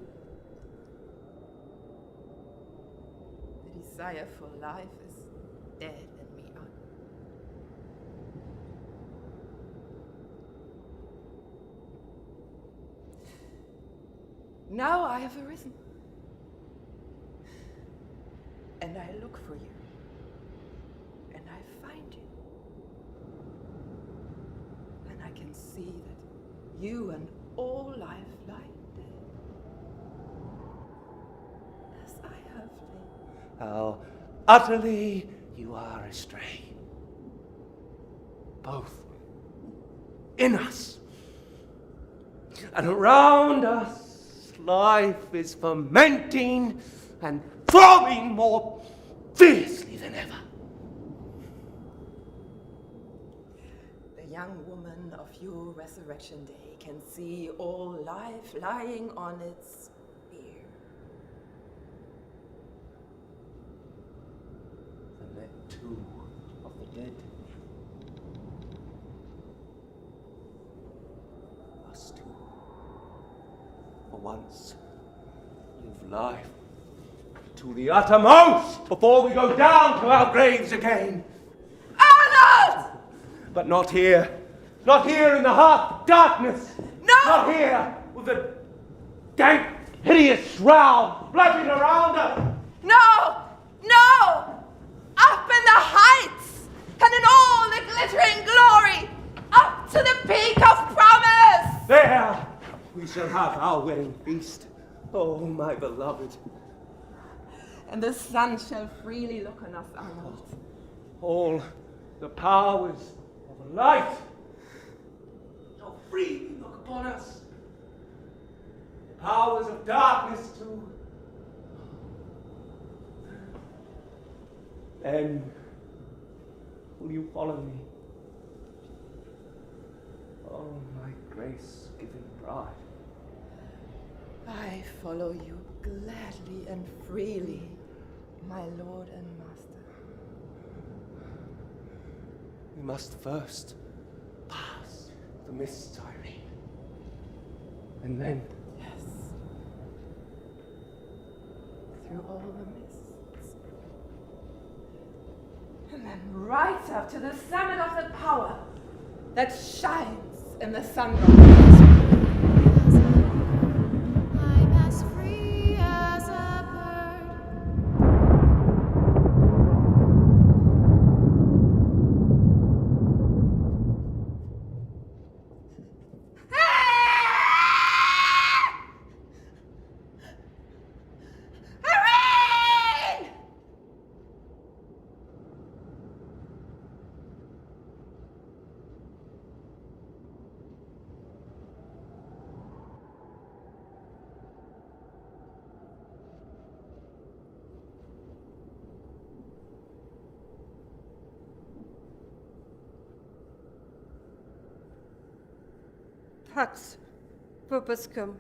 The desire for life is dead in me. Now I have arisen. And I look for you. And I find you. And I can see that you and all life lie dead. As I have lain. How utterly you are astray. Both in us and around us. Life is fermenting and throbbing more fiercely than ever. The young woman of your resurrection day can see all life lying on its bier. too of the dead. Us two, for once, live life to the uttermost before we go down to our graves again. Arnold! But not here. Not here in the half darkness. No! Not here with the dank, hideous shroud flapping around us. No! No! Up in the heights! And in all the glittering glory! Up to the peak of promise! There we shall have our wedding feast. Oh, my beloved. And the sun shall freely look on us, Arnold. All the powers of light shall freely look upon us. The powers of darkness too. Then will you follow me? Oh, my grace-giving bride. I follow you gladly and freely, my lord and master. We must first pass the mist siren. And then Yes. Through all the mists. And then right up to the summit of the power that shines in the sunrise. I'm as free as a bird. Irene! Pax vobiscum.